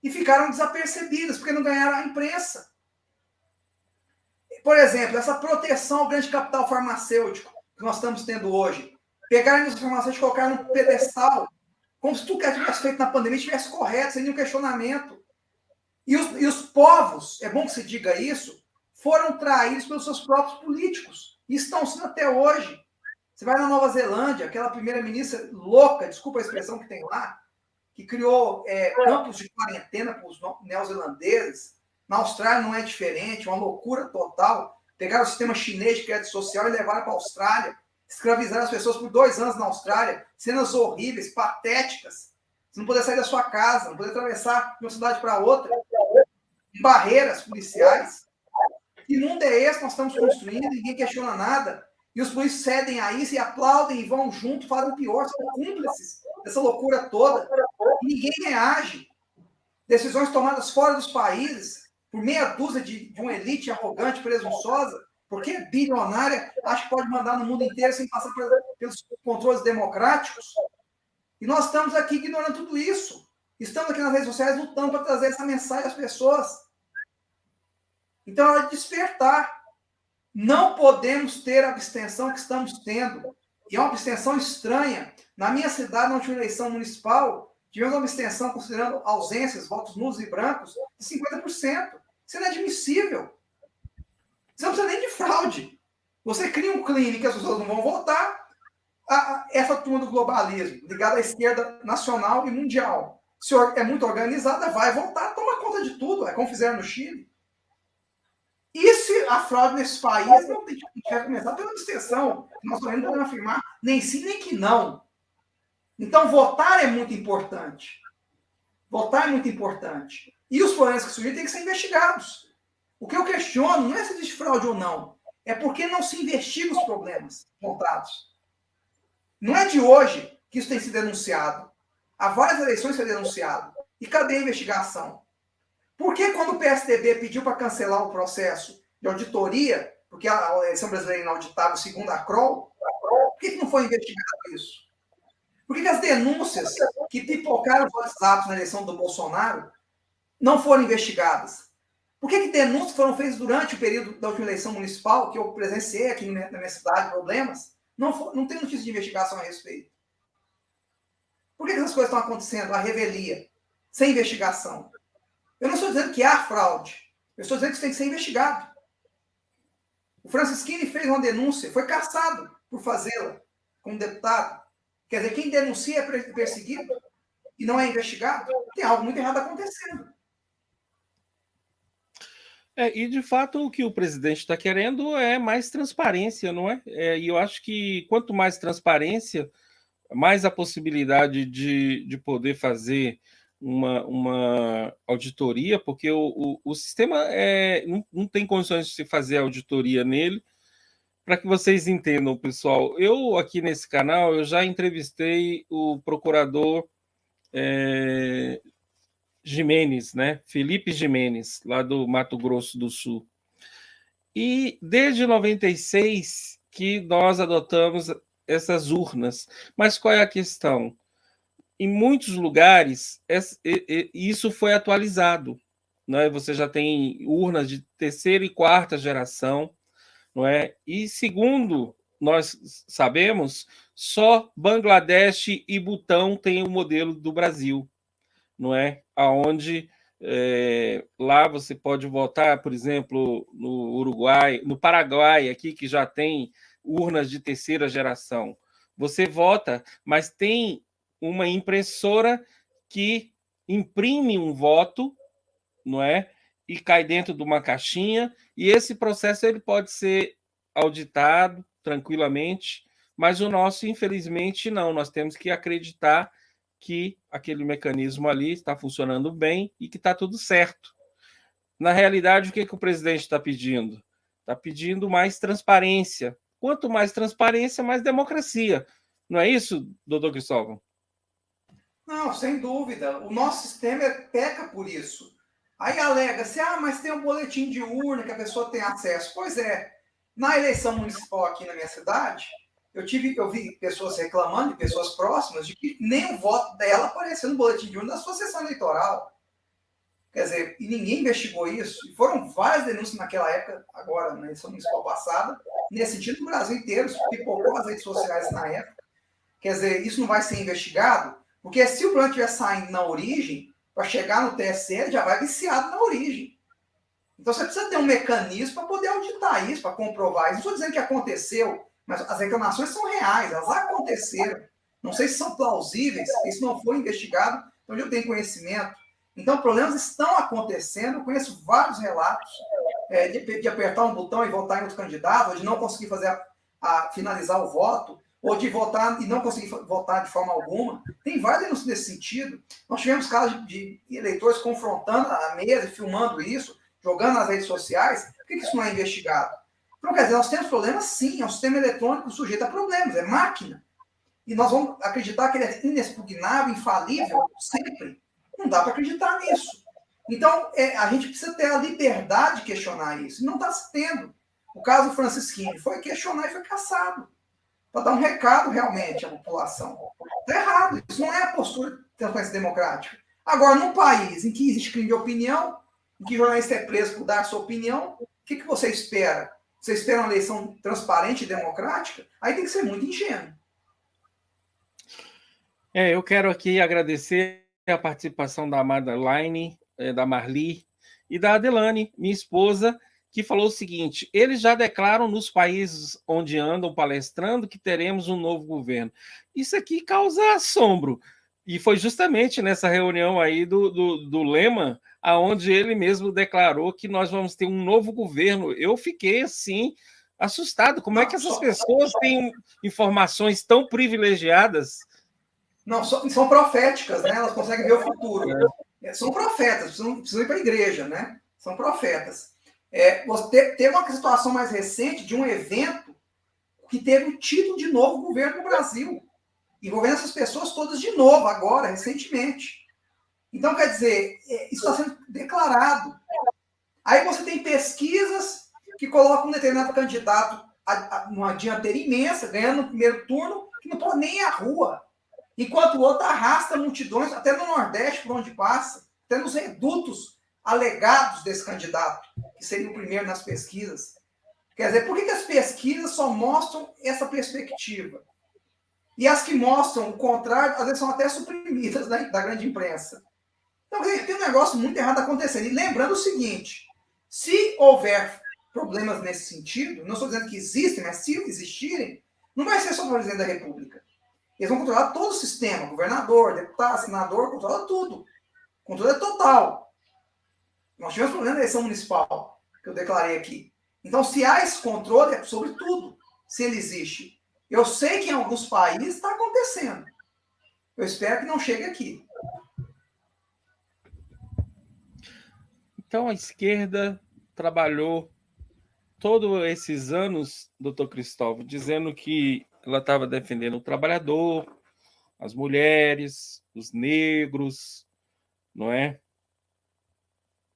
e ficaram desapercebidas, porque não ganharam a imprensa. Por exemplo, essa proteção ao grande capital farmacêutico que nós estamos tendo hoje. Pegaram a indústria farmacêutica e colocaram no pedestal, como se tudo que tivesse feito na pandemia estivesse correto, sem nenhum questionamento. E os povos, é bom que se diga isso, foram traídos pelos seus próprios políticos. E estão sendo até hoje. Você vai na Nova Zelândia, aquela primeira-ministra louca, desculpa a expressão que tem lá, que criou campos de quarentena para os neozelandeses. Na Austrália não é diferente, uma loucura total. Pegaram o sistema chinês de crédito social e levaram para a Austrália. Escravizaram as pessoas por 2 anos na Austrália. Cenas horríveis, patéticas. Você não poder sair da sua casa, não poder atravessar de uma cidade para outra. Barreiras policiais. Que mundo é esse que nós estamos construindo? Ninguém questiona nada. E os polícias cedem a isso e aplaudem e vão junto, fazem o pior, são cúmplices dessa loucura toda. E ninguém reage. Decisões tomadas fora dos países, por meia dúzia de uma elite arrogante, presunçosa, porque é bilionária, acha que pode mandar no mundo inteiro sem passar pelos controles democráticos. E nós estamos aqui ignorando tudo isso. Estamos aqui nas redes sociais lutando para trazer essa mensagem às pessoas. Então, é hora de despertar. Não podemos ter a abstenção que estamos tendo. E é uma abstenção estranha. Na minha cidade, na última eleição municipal, tivemos uma abstenção, considerando ausências, votos nulos e brancos, de 50%. Isso é inadmissível. Você não precisa nem de fraude. Você cria um clima que as pessoas não vão votar. Essa turma do globalismo, ligada à esquerda nacional e mundial, se é muito organizada, vai votar, toma conta de tudo. É como fizeram no Chile. E se a fraude nesse país não tem que começar pela abstenção? Nós também não podemos afirmar nem sim, nem que não. Então, votar é muito importante. Votar é muito importante. E os problemas que surgem têm que ser investigados. O que eu questiono não é se existe fraude ou não. É porque não se investiga os problemas voltados. Não é de hoje que isso tem sido denunciado. Há várias eleições foi denunciado. E cadê a investigação? Por que quando o PSDB pediu para cancelar o processo de auditoria, porque a eleição brasileira é inauditável segundo a CROL, por que não foi investigado isso? Por que as denúncias que pipocaram os WhatsApps na eleição do Bolsonaro não foram investigadas? Por que denúncias foram feitas durante o período da última eleição municipal, que eu presenciei aqui na minha cidade, problemas? Não tem notícia de investigação a respeito. Por que essas coisas estão acontecendo? A revelia, sem investigação. Eu não estou dizendo que há fraude. Eu estou dizendo que isso tem que ser investigado. O Francisquini fez uma denúncia, foi cassado por fazê-la como deputado. Quer dizer, quem denuncia é perseguido e não é investigado. Tem algo muito errado acontecendo. E, de fato, o que o presidente está querendo é mais transparência, não é? E eu acho que quanto mais transparência, mais a possibilidade de poder fazer uma auditoria, porque o sistema não tem condições de se fazer auditoria nele. Para que vocês entendam, pessoal, eu aqui nesse canal eu já entrevistei o procurador Ximenes, né? Felipe Ximenes, lá do Mato Grosso do Sul. E desde 96 que nós adotamos essas urnas. Mas qual é a questão? Em muitos lugares, isso foi atualizado. Né? Você já tem urnas de terceira e quarta geração, não é? E segundo nós sabemos, só Bangladesh e Butão têm o modelo do Brasil, não é? Aonde lá você pode votar, por exemplo, no Uruguai, no Paraguai, aqui que já tem urnas de terceira geração. Você vota, mas tem uma impressora que imprime um voto, não é? E cai dentro de uma caixinha, e esse processo ele pode ser auditado tranquilamente, mas o nosso, infelizmente, não. Nós temos que acreditar que aquele mecanismo ali está funcionando bem e que está tudo certo. Na realidade, o que o presidente está pedindo? Está pedindo mais transparência. Quanto mais transparência, mais democracia. Não é isso, doutor Cristóvão? Não, sem dúvida. O nosso sistema peca por isso. Aí alega-se, mas tem um boletim de urna que a pessoa tem acesso. Pois é, na eleição municipal aqui na minha cidade, eu vi pessoas reclamando, de pessoas próximas, de que nem o voto dela apareceu no boletim de urna da sua sessão eleitoral. Quer dizer, e ninguém investigou isso. E foram várias denúncias naquela época, agora, na eleição municipal passada, nesse sentido, no Brasil inteiro, pipocou as redes sociais na época. Quer dizer, isso não vai ser investigado? Porque se o plano estiver saindo na origem, para chegar no TSE, ele já vai viciado na origem. Então você precisa ter um mecanismo para poder auditar isso, para comprovar isso. Não estou dizendo que aconteceu, mas as reclamações são reais, elas aconteceram. Não sei se são plausíveis, isso não foi investigado, então eu tenho conhecimento. Então, problemas estão acontecendo, eu conheço vários relatos de apertar um botão e votar em outro candidato, ou de não conseguir fazer finalizar o voto, ou de votar e não conseguir votar de forma alguma. Tem várias denúncias nesse sentido. Nós tivemos casos de eleitores confrontando a mesa, filmando isso, jogando nas redes sociais. Por que isso não é investigado? Então, quer dizer, nós temos problemas sim, é um sistema eletrônico sujeito a problemas, é máquina. E nós vamos acreditar que ele é inexpugnável, infalível, sempre. Não dá para acreditar nisso. Então, a gente precisa ter a liberdade de questionar isso. E não está se tendo. O caso do Francisquini foi questionar e foi cassado. Para dar um recado realmente à população. Está errado. Isso não é a postura de transparência democrática. Agora, num país em que existe crime de opinião, em que jornalista é preso por dar sua opinião, o que você espera? Você espera uma eleição transparente e democrática? Aí tem que ser muito ingênuo. Eu quero aqui agradecer a participação da Madeline, da Marli e da Adelane, minha esposa, que falou o seguinte: eles já declaram nos países onde andam palestrando que teremos um novo governo. Isso aqui causa assombro. E foi justamente nessa reunião aí do Lema, aonde ele mesmo declarou que nós vamos ter um novo governo. Eu fiquei assim assustado. Como é que essas pessoas têm informações tão privilegiadas? Não, são proféticas, né? Elas conseguem ver o futuro. São profetas, precisam ir para a igreja, né? São profetas. Teve uma situação mais recente de um evento que teve o título de novo governo no Brasil, envolvendo essas pessoas todas de novo, agora, recentemente. Então, quer dizer, isso está sendo declarado. Aí você tem pesquisas que colocam um determinado candidato numa dianteira imensa, ganhando no primeiro turno, que não pode nem ir à rua. Enquanto o outro arrasta multidões, até no Nordeste, por onde passa, até nos redutos alegados desse candidato, que seria o primeiro nas pesquisas. Quer dizer, por que as pesquisas só mostram essa perspectiva? E as que mostram o contrário, às vezes são até suprimidas da grande imprensa. Então, tem um negócio muito errado acontecendo. E lembrando o seguinte, se houver problemas nesse sentido, não estou dizendo que existem, mas se existirem, não vai ser só o presidente da República. Eles vão controlar todo o sistema, governador, deputado, senador, controla tudo. O controle é total. Nós tivemos problema na eleição municipal, que eu declarei aqui. Então, se há esse controle, é sobre tudo, se ele existe. Eu sei que em alguns países está acontecendo. Eu espero que não chegue aqui. Então, a esquerda trabalhou todos esses anos, doutor Cristóvão, dizendo que ela estava defendendo o trabalhador, as mulheres, os negros, não é?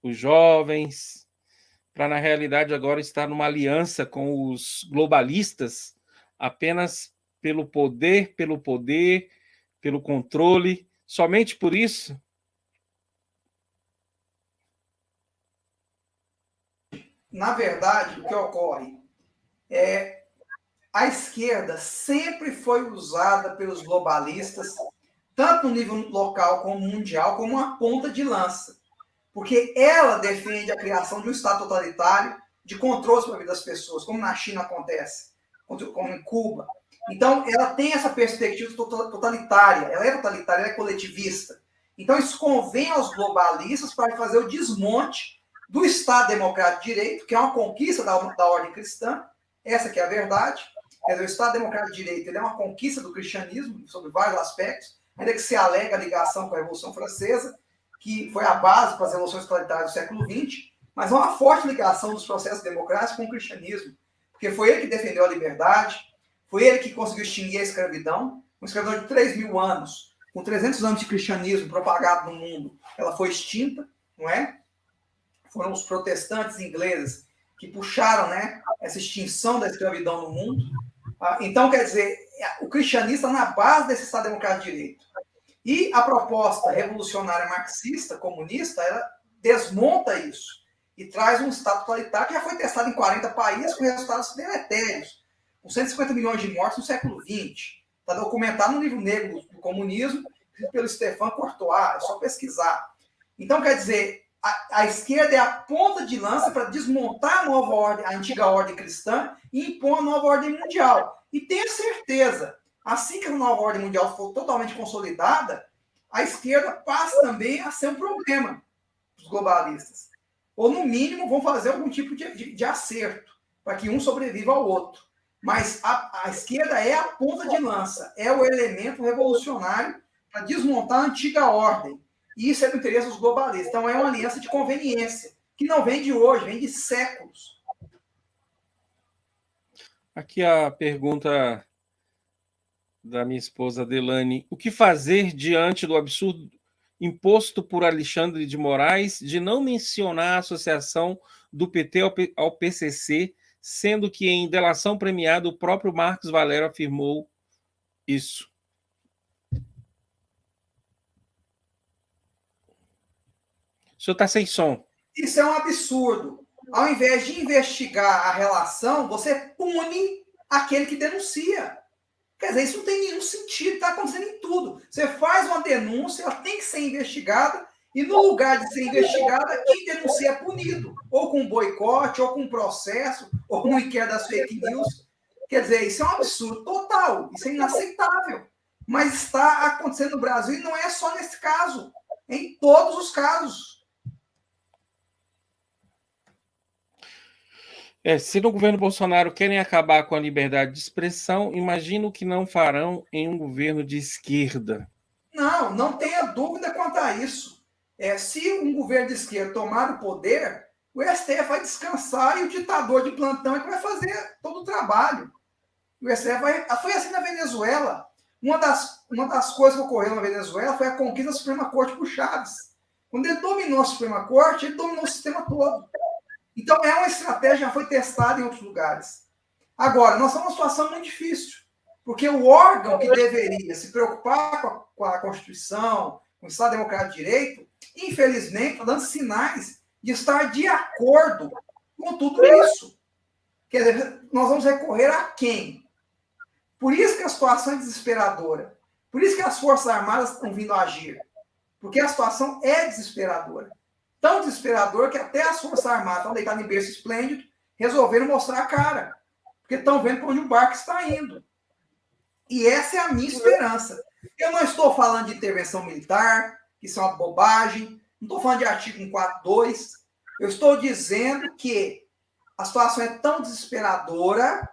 Os jovens, para, na realidade, agora estar numa aliança com os globalistas apenas pelo poder, pelo controle, somente por isso. Na verdade, o que ocorre é a esquerda sempre foi usada pelos globalistas, tanto no nível local como mundial, como uma ponta de lança. Porque ela defende a criação de um Estado totalitário de controle sobre a vida das pessoas, como na China acontece, como em Cuba. Então, ela tem essa perspectiva totalitária. Ela é totalitária, ela é coletivista. Então, isso convém aos globalistas para fazer o desmonte do Estado Democrático de Direito, que é uma conquista da ordem cristã. Essa que é a verdade. Quer dizer, o Estado Democrático de Direito ele é uma conquista do cristianismo, sobre vários aspectos, ainda que se alega a ligação com a Revolução Francesa, que foi a base para as revoluções totalitárias do século XX, mas há uma forte ligação dos processos democráticos com o cristianismo, porque foi ele que defendeu a liberdade, Foi ele que conseguiu extinguir a escravidão. Uma escravidão de 3.000 anos, com 300 anos de cristianismo propagado no mundo, ela foi extinta, não é? Foram os protestantes ingleses que puxaram, né, essa extinção da escravidão no mundo. Então, quer dizer, o cristianismo está na base desse Estado Democrático de Direito. E a proposta revolucionária marxista, comunista, ela desmonta isso e traz um Estado totalitário que já foi testado em 40 países com resultados deletérios, com 150 milhões de mortes no século XX. Está documentado no livro negro do comunismo, escrito pelo Stéphane Courtois, é só pesquisar. Então, quer dizer, a esquerda é a ponta de lança para desmontar a nova ordem, a antiga ordem cristã, e impor a nova ordem mundial. E tenha certeza, assim que a nova ordem mundial for totalmente consolidada, a esquerda passa também a ser um problema para os globalistas. Ou, no mínimo, vão fazer algum tipo de acerto para que um sobreviva ao outro. Mas a esquerda é a ponta de lança, é o elemento revolucionário para desmontar a antiga ordem. E isso é do interesse dos globalistas. Então, é uma aliança de conveniência, que não vem de hoje, vem de séculos. Aqui a pergunta da minha esposa Delane. O que fazer diante do absurdo imposto por Alexandre de Moraes de não mencionar a associação do PT ao PCC, sendo que em delação premiada o próprio Marcos Valério afirmou isso? O senhor está sem som. Isso é um absurdo. Ao invés de investigar a relação, você pune aquele que denuncia. Quer dizer, isso não tem nenhum sentido, está acontecendo em tudo. Você faz uma denúncia, ela tem que ser investigada, e no lugar de ser investigada, quem denuncia é punido. Ou com boicote, ou com processo, ou com inquérito das fake news. Quer dizer, isso é um absurdo total, isso é inaceitável. Mas está acontecendo no Brasil, e não é só nesse caso, é em todos os casos. Se no governo Bolsonaro querem acabar com a liberdade de expressão, imagino que não farão em um governo de esquerda. Não, não tenha dúvida quanto a isso. Se um governo de esquerda tomar o poder, o STF vai descansar e o ditador de plantão é que vai fazer todo o trabalho. O STF vai... Foi assim na Venezuela. Uma das coisas que ocorreu na Venezuela foi a conquista da Suprema Corte por Chaves. Quando ele dominou a Suprema Corte, ele dominou o sistema todo. Então, é uma estratégia que já foi testada em outros lugares. Agora, nós estamos numa situação muito difícil, porque o órgão que deveria se preocupar com a Constituição, com o Estado Democrático de Direito, infelizmente, está dando sinais de estar de acordo com tudo isso. Quer dizer, nós vamos recorrer a quem? Por isso que a situação é desesperadora. Por isso que as Forças Armadas estão vindo agir. Porque a situação é desesperadora. Tão desesperador que até as Forças Armadas estão deitadas em berço esplêndido, resolveram mostrar a cara. Porque estão vendo para onde o barco está indo. E essa é a minha esperança. Eu não estou falando de intervenção militar, que isso é uma bobagem. Não estou falando de artigo 142. Eu estou dizendo que a situação é tão desesperadora,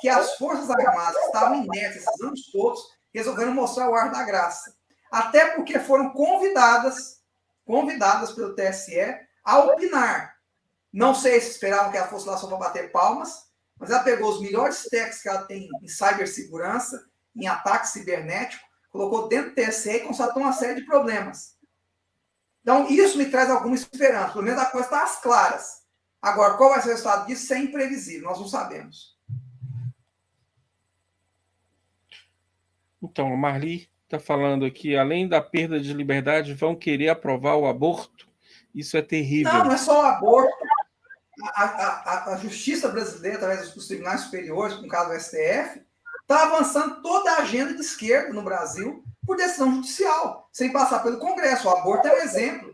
que as Forças Armadas que estavam inertes esses anos todos resolveram mostrar o ar da graça. Até porque foram convidadas pelo TSE a opinar. Não sei se esperavam que ela fosse lá só para bater palmas, mas ela pegou os melhores técnicos que ela tem em cibersegurança, em ataque cibernético, colocou dentro do TSE e constatou uma série de problemas. Então, isso me traz alguma esperança. Pelo menos a coisa está às claras. Agora, qual vai ser o resultado disso? Isso é imprevisível, nós não sabemos. Então, a Marli está falando aqui, além da perda de liberdade, vão querer aprovar o aborto? Isso é terrível. Não é só o aborto. A justiça brasileira, através dos tribunais superiores, com o caso do STF, está avançando toda a agenda de esquerda no Brasil por decisão judicial, sem passar pelo Congresso. O aborto é um exemplo.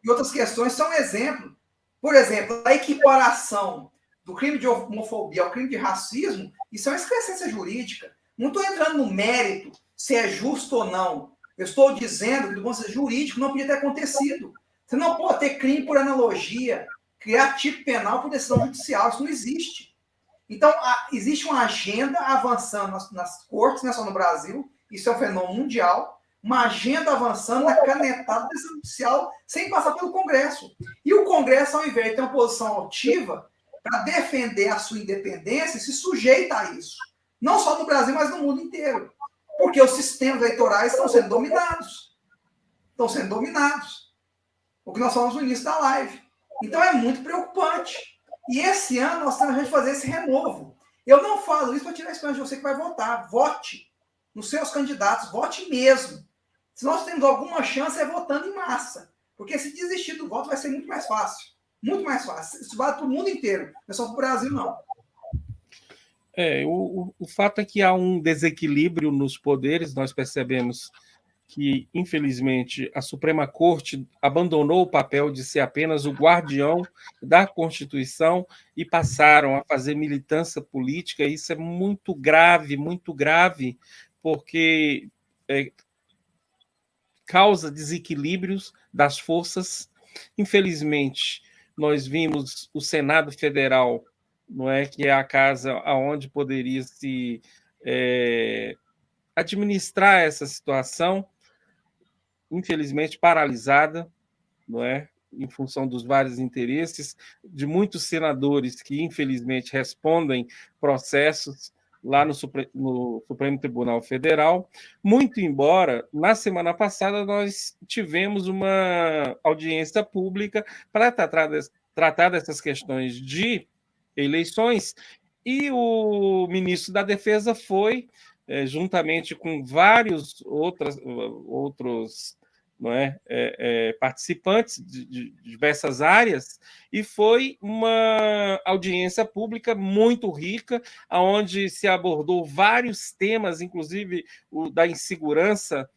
E outras questões são um exemplo. Por exemplo, a equiparação do crime de homofobia ao crime de racismo, isso é uma excrescência jurídica. Não estou entrando no mérito se é justo ou não. Eu estou dizendo que, do ponto de vista jurídico, não podia ter acontecido. Você não pode ter crime por analogia, criar tipo penal por decisão judicial. Isso não existe. Então, existe uma agenda avançando nas cortes, não é só no Brasil, isso é um fenômeno mundial, uma agenda avançando na canetada da decisão judicial sem passar pelo Congresso. E o Congresso, ao invés de ter uma posição altiva, para defender a sua independência, se sujeita a isso. Não só no Brasil, mas no mundo inteiro. Porque os sistemas eleitorais estão sendo dominados. Estão sendo dominados. O que nós falamos no início da live. Então é muito preocupante. E esse ano nós temos que fazer esse renovo. Eu não falo isso para tirar a esperança de você que vai votar. Vote nos seus candidatos. Vote mesmo. Se nós temos alguma chance, é votando em massa. Porque se desistir do voto vai ser muito mais fácil. Muito mais fácil. Isso vale para o mundo inteiro. Não é só para o Brasil, não. O fato é que há um desequilíbrio nos poderes. Nós percebemos que, infelizmente, a Suprema Corte abandonou o papel de ser apenas o guardião da Constituição e passaram a fazer militância política. Isso é muito grave, porque causa desequilíbrios das forças. Infelizmente, nós vimos o Senado Federal, não é, que é a casa onde poderia se administrar essa situação, infelizmente paralisada, não é, em função dos vários interesses de muitos senadores que infelizmente respondem processos lá no Supremo Tribunal Federal, muito embora na semana passada nós tivemos uma audiência pública para tratar dessas questões de eleições, e o ministro da Defesa foi, juntamente com vários outros não é, participantes de diversas áreas, e foi uma audiência pública muito rica, onde se abordou vários temas, inclusive o da insegurança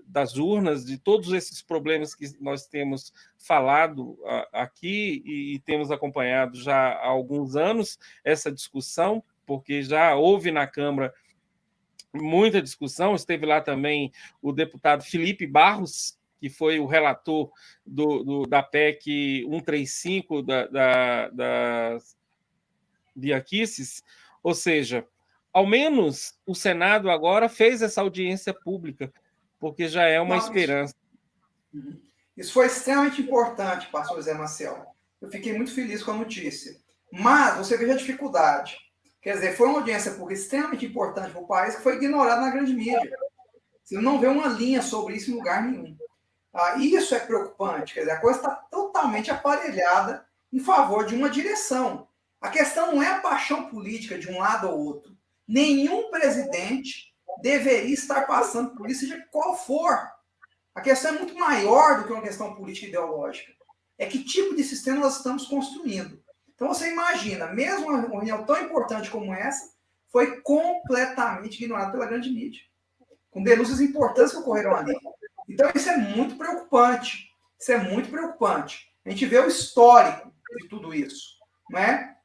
das urnas, de todos esses problemas que nós temos falado aqui e temos acompanhado já há alguns anos essa discussão, porque já houve na Câmara muita discussão. Esteve lá também o deputado Felipe Barros, que foi o relator da PEC 135 da Biaquices, ou seja, ao menos o Senado agora fez essa audiência pública, porque já é uma esperança. Isso foi extremamente importante, pastor Zé Maciel. Eu fiquei muito feliz com a notícia. Mas você veja a dificuldade. Quer dizer, foi uma audiência pública extremamente importante para o país que foi ignorada na grande mídia. Você não vê uma linha sobre isso em lugar nenhum. Isso é preocupante. Quer dizer, a coisa está totalmente aparelhada em favor de uma direção. A questão não é a paixão política de um lado ou outro. Nenhum presidente deveria estar passando por isso, seja qual for. A questão é muito maior do que uma questão política e ideológica. É que tipo de sistema nós estamos construindo. Então você imagina, mesmo uma reunião tão importante como essa, foi completamente ignorada pela grande mídia, com denúncias importantes que ocorreram ali. Então isso é muito preocupante. Isso é muito preocupante. A gente vê o histórico de tudo isso, não é?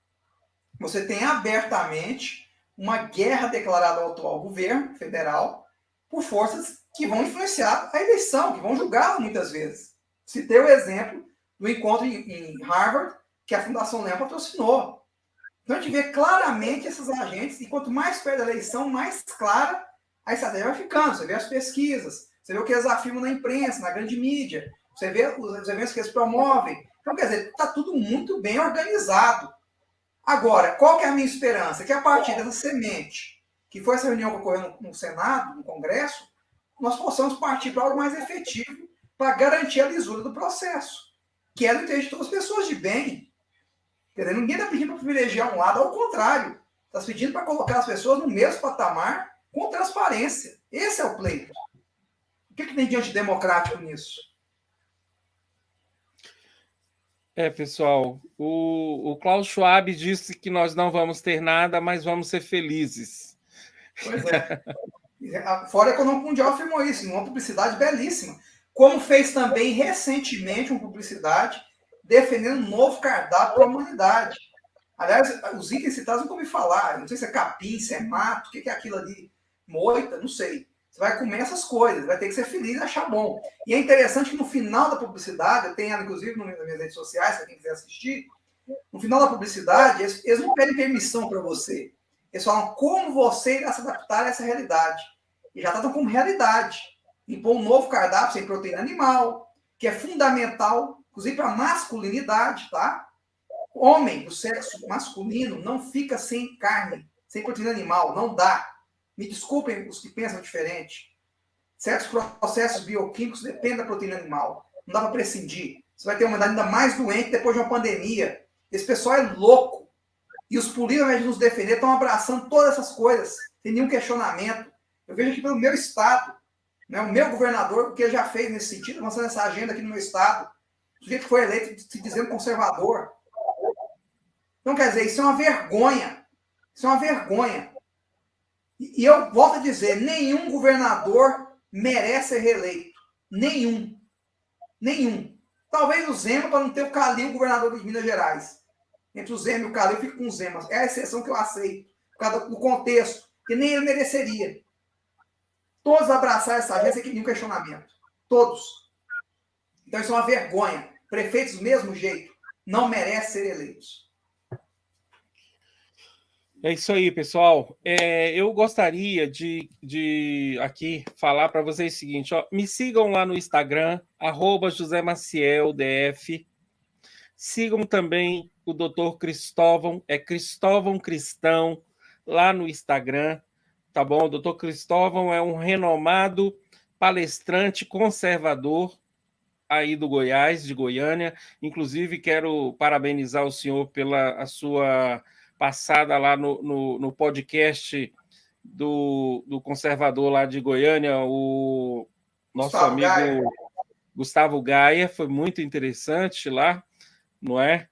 Você tem abertamente uma guerra declarada ao atual governo federal por forças que vão influenciar a eleição, que vão julgá-la muitas vezes. Citei o exemplo do encontro em Harvard, que a Fundação Leão patrocinou. Então a gente vê claramente esses agentes, e quanto mais perto da eleição, mais clara a estratégia vai ficando. Você vê as pesquisas, você vê o que eles afirmam na imprensa, na grande mídia, você vê os eventos que eles promovem. Então, quer dizer, está tudo muito bem organizado. Agora, qual que é a minha esperança? Que a partir dessa semente, que foi essa reunião que ocorreu no Senado, no Congresso, nós possamos partir para algo mais efetivo para garantir a lisura do processo, que é do interesse de todas as pessoas de bem. Quer dizer, ninguém está pedindo para privilegiar um lado, ao contrário. Está pedindo para colocar as pessoas no mesmo patamar com transparência. Esse é o pleito. O que tem de antidemocrático nisso? Pessoal, o Klaus Schwab disse que nós não vamos ter nada, mas vamos ser felizes. Pois é. Fora Econômico Mundial afirmou isso, em uma publicidade belíssima. Como fez também recentemente uma publicidade defendendo um novo cardápio para a humanidade. Aliás, os itens citados nunca ouvi falar. Não sei se é capim, se é mato, o que é aquilo ali? Moita, não sei. Você vai comer essas coisas, vai ter que ser feliz e achar bom. E é interessante que no final da publicidade, eu tenho ela inclusive nas minhas redes sociais, para quem quiser assistir, no final da publicidade, eles não pedem permissão para você. Eles falam como você irá se adaptar a essa realidade. E já tratam como realidade. Impor um novo cardápio sem proteína animal, que é fundamental, inclusive para a masculinidade, tá? Homem do sexo masculino não fica sem carne, sem proteína animal, não dá. Me desculpem os que pensam diferente. Certos processos bioquímicos dependem da proteína animal. Não dá para prescindir. Você vai ter uma humanidade ainda mais doente depois de uma pandemia. Esse pessoal é louco. E os políticos, ao invés de nos defender, estão abraçando todas essas coisas, sem nenhum questionamento. Eu vejo aqui pelo meu estado, né, o meu governador, o que ele já fez nesse sentido, lançando essa agenda aqui no meu estado. O sujeito que foi eleito se dizendo conservador. Então, quer dizer, isso é uma vergonha. Isso é uma vergonha. E eu volto a dizer, nenhum governador merece ser reeleito. Nenhum. Nenhum. Talvez o Zema, para não ter o Calil, governador de Minas Gerais. Entre o Zema e o Calil, eu fico com o Zema. É a exceção que eu aceito, por causa do contexto, que nem ele mereceria. Todos abraçaram essa agência sem nenhum questionamento. Todos. Então isso é uma vergonha. Prefeitos do mesmo jeito não merecem ser eleitos. É isso aí, pessoal. Eu gostaria de aqui falar para vocês o seguinte: ó, me sigam lá no Instagram, @JoséMacielDF. Sigam também o Dr. Cristóvão, Cristóvão Cristão, lá no Instagram, tá bom? O Dr. Cristóvão é um renomado palestrante conservador aí do Goiás, de Goiânia. Inclusive, quero parabenizar o senhor pela a sua passada lá no podcast do conservador lá de Goiânia, o nosso Gustavo amigo Gaia. Gustavo Gaia. Foi muito interessante lá, não é?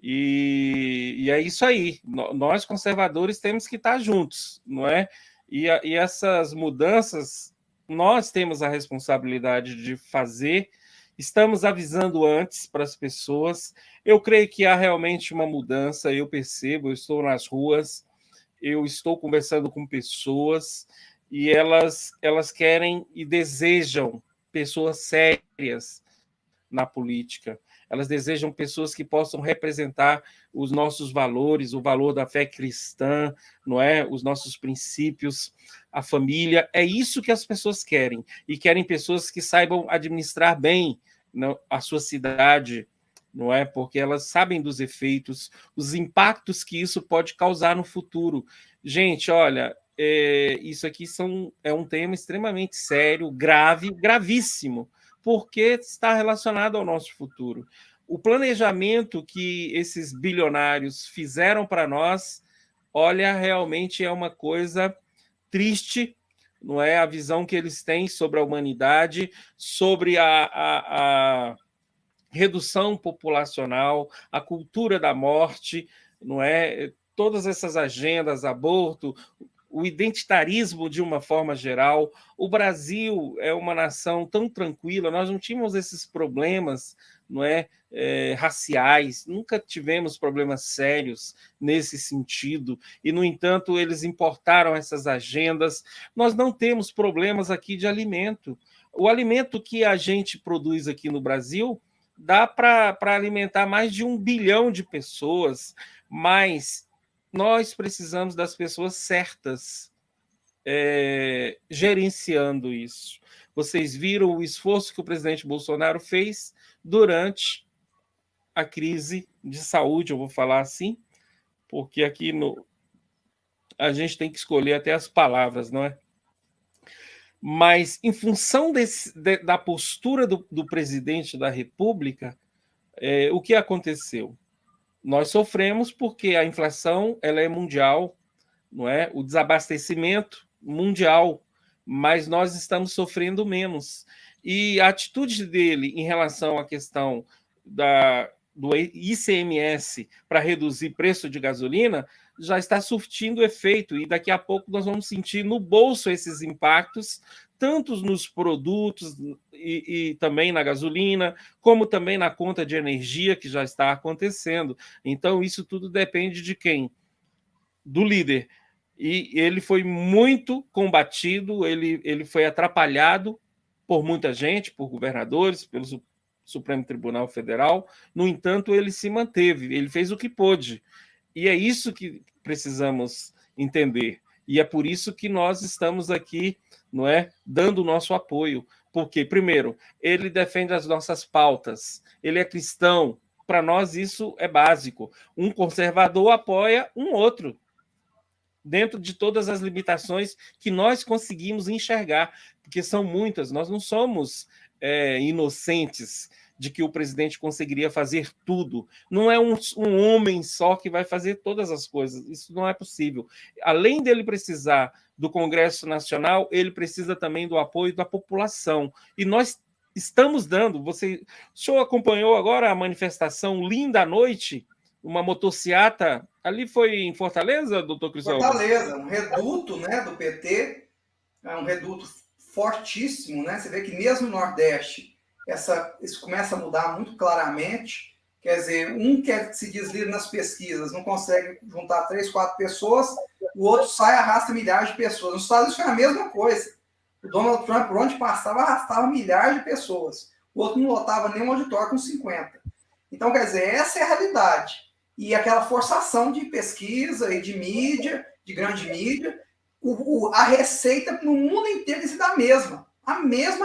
E é isso aí. Nós, conservadores, temos que estar juntos, não é? E essas mudanças, nós temos a responsabilidade de fazer. Estamos avisando antes para as pessoas. Eu creio que há realmente uma mudança, eu percebo, eu estou nas ruas, eu estou conversando com pessoas e elas querem e desejam pessoas sérias na política. Elas desejam pessoas que possam representar os nossos valores, o valor da fé cristã, não é? Os nossos princípios, a família. É isso que as pessoas querem. E querem pessoas que saibam administrar bem a sua cidade, não é? Porque elas sabem dos efeitos, os impactos que isso pode causar no futuro. Gente, olha, isso aqui é um tema extremamente sério, grave, gravíssimo, porque está relacionado ao nosso futuro. O planejamento que esses bilionários fizeram para nós, olha, realmente é uma coisa triste, não é? A visão que eles têm sobre a humanidade, sobre a redução populacional, a cultura da morte, não é? Todas essas agendas, aborto, o identitarismo de uma forma geral. O Brasil é uma nação tão tranquila, nós não tínhamos esses problemas, não é, raciais, nunca tivemos problemas sérios nesse sentido, e, no entanto, eles importaram essas agendas. Nós não temos problemas aqui de alimento. O alimento que a gente produz aqui no Brasil dá para alimentar mais de 1 bilhão de pessoas, mas nós precisamos das pessoas certas gerenciando isso. Vocês viram o esforço que o presidente Bolsonaro fez durante a crise de saúde, eu vou falar assim, porque aqui a gente tem que escolher até as palavras, não é? Mas, em função da postura do presidente da República, o que aconteceu? Nós sofremos porque a inflação ela é mundial, não é? O desabastecimento mundial, mas nós estamos sofrendo menos. E a atitude dele em relação à questão do ICMS para reduzir preço de gasolina já está surtindo efeito, e daqui a pouco nós vamos sentir no bolso esses impactos, tanto nos produtos e também na gasolina, como também na conta de energia, que já está acontecendo. Então, isso tudo depende de quem? Do líder. E ele foi muito combatido, ele foi atrapalhado por muita gente, por governadores, pelo Supremo Tribunal Federal. No entanto, ele se manteve, ele fez o que pôde. E é isso que precisamos entender. E é por isso que nós estamos aqui, não é, dando o nosso apoio. Porque, primeiro, ele defende as nossas pautas, ele é cristão, para nós isso é básico. Um conservador apoia um outro, dentro de todas as limitações que nós conseguimos enxergar, porque são muitas, nós não somos inocentes de que o presidente conseguiria fazer tudo. Não é um homem só que vai fazer todas as coisas, isso não é possível. Além dele precisar do Congresso Nacional, ele precisa também do apoio da população, e nós estamos dando. O senhor acompanhou agora a manifestação linda à noite, uma motociata, ali foi em Fortaleza, doutor Cristóvão? Fortaleza, um reduto, né, do PT, é um reduto fortíssimo, né? Você vê que mesmo no Nordeste, isso começa a mudar muito claramente. Quer dizer, um que se diz líder nas pesquisas, não consegue juntar 3, 4 pessoas, o outro sai e arrasta milhares de pessoas. Nos Estados Unidos foi a mesma coisa. O Donald Trump, por onde passava, arrastava milhares de pessoas. O outro não lotava nenhum auditório com 50. Então, quer dizer, essa é a realidade. E aquela forçação de pesquisa e de mídia, de grande mídia, a receita no mundo inteiro tem sido a mesma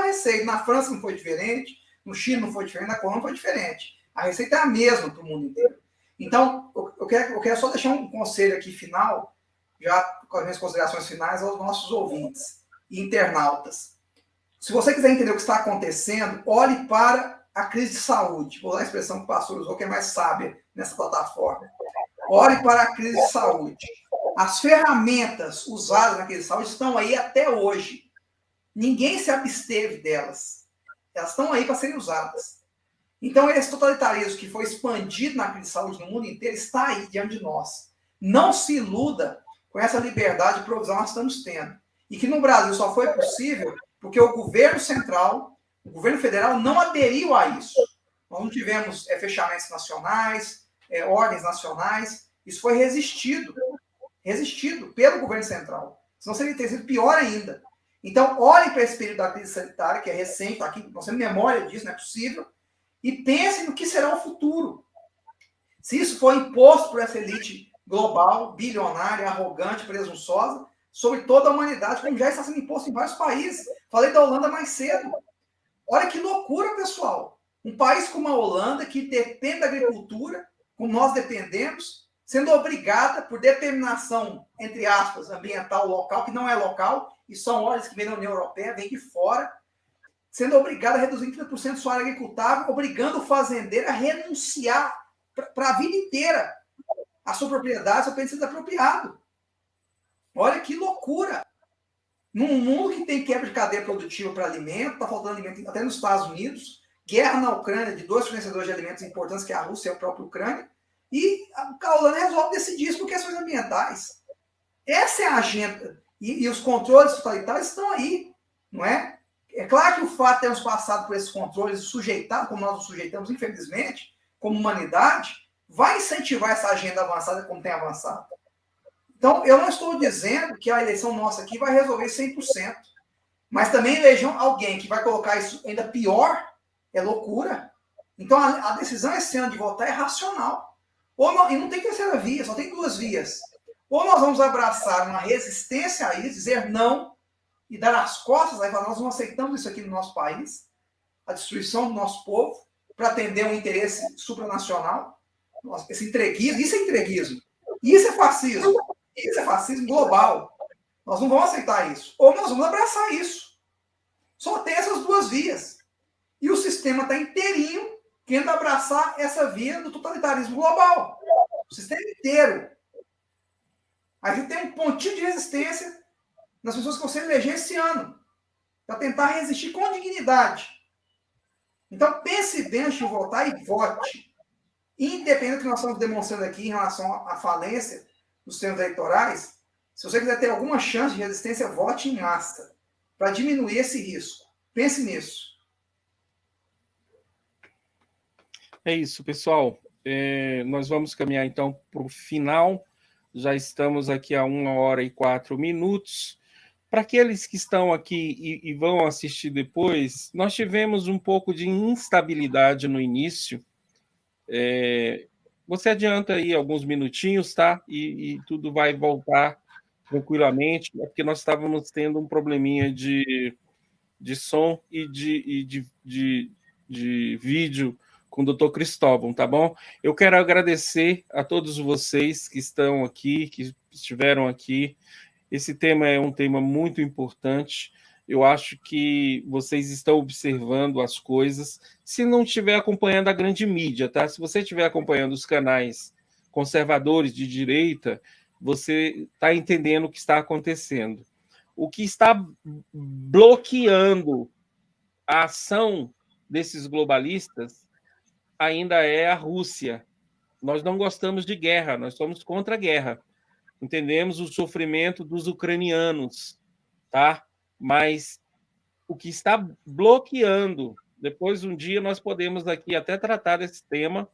receita. Na França não foi diferente, no Chile não foi diferente, na Colômbia não foi diferente. A receita é a mesma para o mundo inteiro. Então, eu quero só deixar um conselho aqui final, já com as minhas considerações finais, aos nossos ouvintes e internautas. Se você quiser entender o que está acontecendo, olhe para a crise de saúde. Vou usar a expressão que o pastor usou, que é mais sábia nessa plataforma. Olhe para a crise de saúde. As ferramentas usadas na crise de saúde estão aí até hoje. Ninguém se absteve delas. Elas estão aí para serem usadas. Então, esse totalitarismo que foi expandido na crise de saúde no mundo inteiro está aí diante de nós. Não se iluda com essa liberdade de provisão que nós estamos tendo. E que no Brasil só foi possível porque o governo central, o governo federal não aderiu a isso. Nós não tivemos fechamentos nacionais, ordens nacionais. Isso foi resistido pelo governo central. Senão seria ter sido pior ainda. Então, olhem para esse período da crise sanitária, que é recente, está aqui, nós temos memória disso, não é possível, e pensem no que será o futuro. Se isso for imposto por essa elite global, bilionária, arrogante, presunçosa, sobre toda a humanidade, como já está sendo imposto em vários países. Falei da Holanda mais cedo. Olha que loucura, pessoal. Um país como a Holanda, que depende da agricultura, como nós dependemos, sendo obrigada, por determinação, entre aspas, ambiental local, que não é local, e são ordens que vêm da União Europeia, vêm de fora, sendo obrigada a reduzir 30% sua área agricultável, obrigando o fazendeiro a renunciar para a vida inteira a sua propriedade, seu bem desapropriado. Olha que loucura! Num mundo que tem quebra de cadeia produtiva para alimento, está faltando alimento até nos Estados Unidos, guerra na Ucrânia de 2 fornecedores de alimentos importantes, que é a Rússia e a própria Ucrânia, e a Holanda resolve decidir isso por questões ambientais. Essa é a agenda. E os controles totalitários estão aí, não é? É claro que o fato de termos passado por esses controles, sujeitado, como nós nos sujeitamos, infelizmente, como humanidade, vai incentivar essa agenda avançada como tem avançado. Então, eu não estou dizendo que a eleição nossa aqui vai resolver 100%, mas também eleger alguém que vai colocar isso ainda pior é loucura. Então, a decisão esse ano de votar é racional. E não tem terceira via, só tem 2 vias. Ou nós vamos abraçar uma resistência a isso, dizer não, e dar as costas, aí nós não aceitamos isso aqui no nosso país, a destruição do nosso povo, para atender um interesse supranacional. Esse entreguismo, isso é entreguismo. Isso é fascismo. Isso é fascismo global. Nós não vamos aceitar isso. Ou nós vamos abraçar isso. Só tem essas 2 vias. E o sistema está inteirinho querendo abraçar essa via do totalitarismo global. O sistema inteiro. A gente tem um pontinho de resistência nas pessoas que vão se eleger esse ano, para tentar resistir com dignidade. Então, pense bem antes de votar e vote. Independente do que nós estamos demonstrando aqui em relação à falência dos termos eleitorais, se você quiser ter alguma chance de resistência, vote em massa, para diminuir esse risco. Pense nisso. É isso, pessoal. Nós vamos caminhar, então, para o final. Já estamos aqui a 1h04. Para aqueles que estão aqui e vão assistir depois, nós tivemos um pouco de instabilidade no início. Você adianta aí alguns minutinhos, tá? E tudo vai voltar tranquilamente, porque nós estávamos tendo um probleminha de som e de vídeo com o Dr. Cristóvão, tá bom? Eu quero agradecer a todos vocês que estão aqui, que estiveram aqui. Esse tema é um tema muito importante. Eu acho que vocês estão observando as coisas. Se não estiver acompanhando a grande mídia, tá? Se você estiver acompanhando os canais conservadores de direita, você está entendendo o que está acontecendo. O que está bloqueando a ação desses globalistas ainda é a Rússia. Nós não gostamos de guerra, nós somos contra a guerra. Entendemos o sofrimento dos ucranianos, tá? Mas o que está bloqueando, depois um dia nós podemos aqui até tratar desse tema,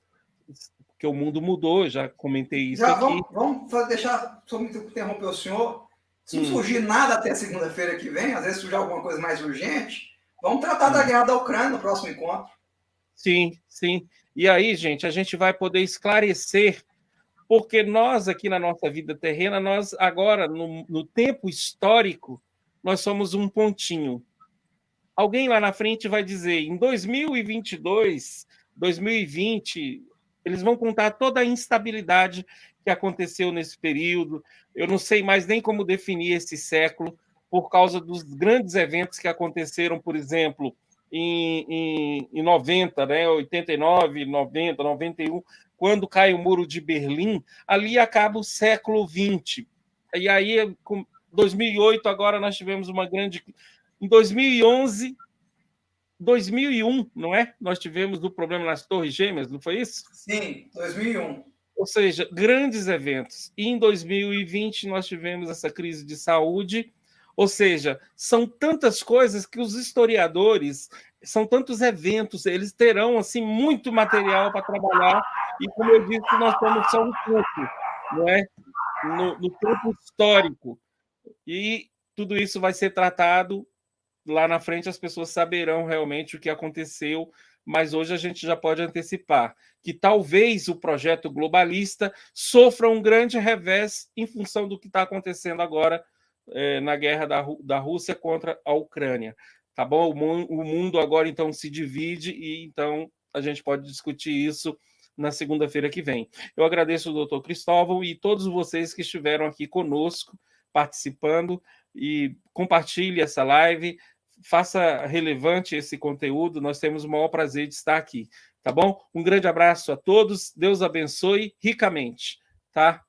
porque o mundo mudou, já comentei isso já aqui. Vamos deixar, só me interromper o senhor, se não surgir nada até segunda-feira que vem, às vezes surgir alguma coisa mais urgente, vamos tratar da guerra da Ucrânia no próximo encontro. Sim, sim. E aí, gente, a gente vai poder esclarecer, porque nós aqui na nossa vida terrena, nós agora, no tempo histórico, nós somos um pontinho. Alguém lá na frente vai dizer, em 2022, 2020, eles vão contar toda a instabilidade que aconteceu nesse período. Eu não sei mais nem como definir esse século, por causa dos grandes eventos que aconteceram, por exemplo, em 90, né, 89, 90, 91, quando cai o Muro de Berlim, ali acaba o século XX. E aí, com 2008, agora nós tivemos uma grande... Em 2011, 2001, não é? Nós tivemos o problema nas Torres Gêmeas, não foi isso? Sim, 2001. Ou seja, grandes eventos. E em 2020 nós tivemos essa crise de saúde. Ou seja, são tantas coisas que os historiadores, são tantos eventos, eles terão assim muito material para trabalhar. E como eu disse, nós estamos só no tempo, não é? No tempo histórico. E tudo isso vai ser tratado lá na frente, as pessoas saberão realmente o que aconteceu, mas hoje a gente já pode antecipar que talvez o projeto globalista sofra um grande revés em função do que está acontecendo agora na guerra da Rússia contra a Ucrânia. Tá bom? O mundo agora, então, se divide e, então, a gente pode discutir isso na segunda-feira que vem. Eu agradeço o doutor Cristóvão e todos vocês que estiveram aqui conosco, participando, e compartilhe essa live, faça relevante esse conteúdo, nós temos o maior prazer de estar aqui, tá bom? Um grande abraço a todos, Deus abençoe ricamente, tá?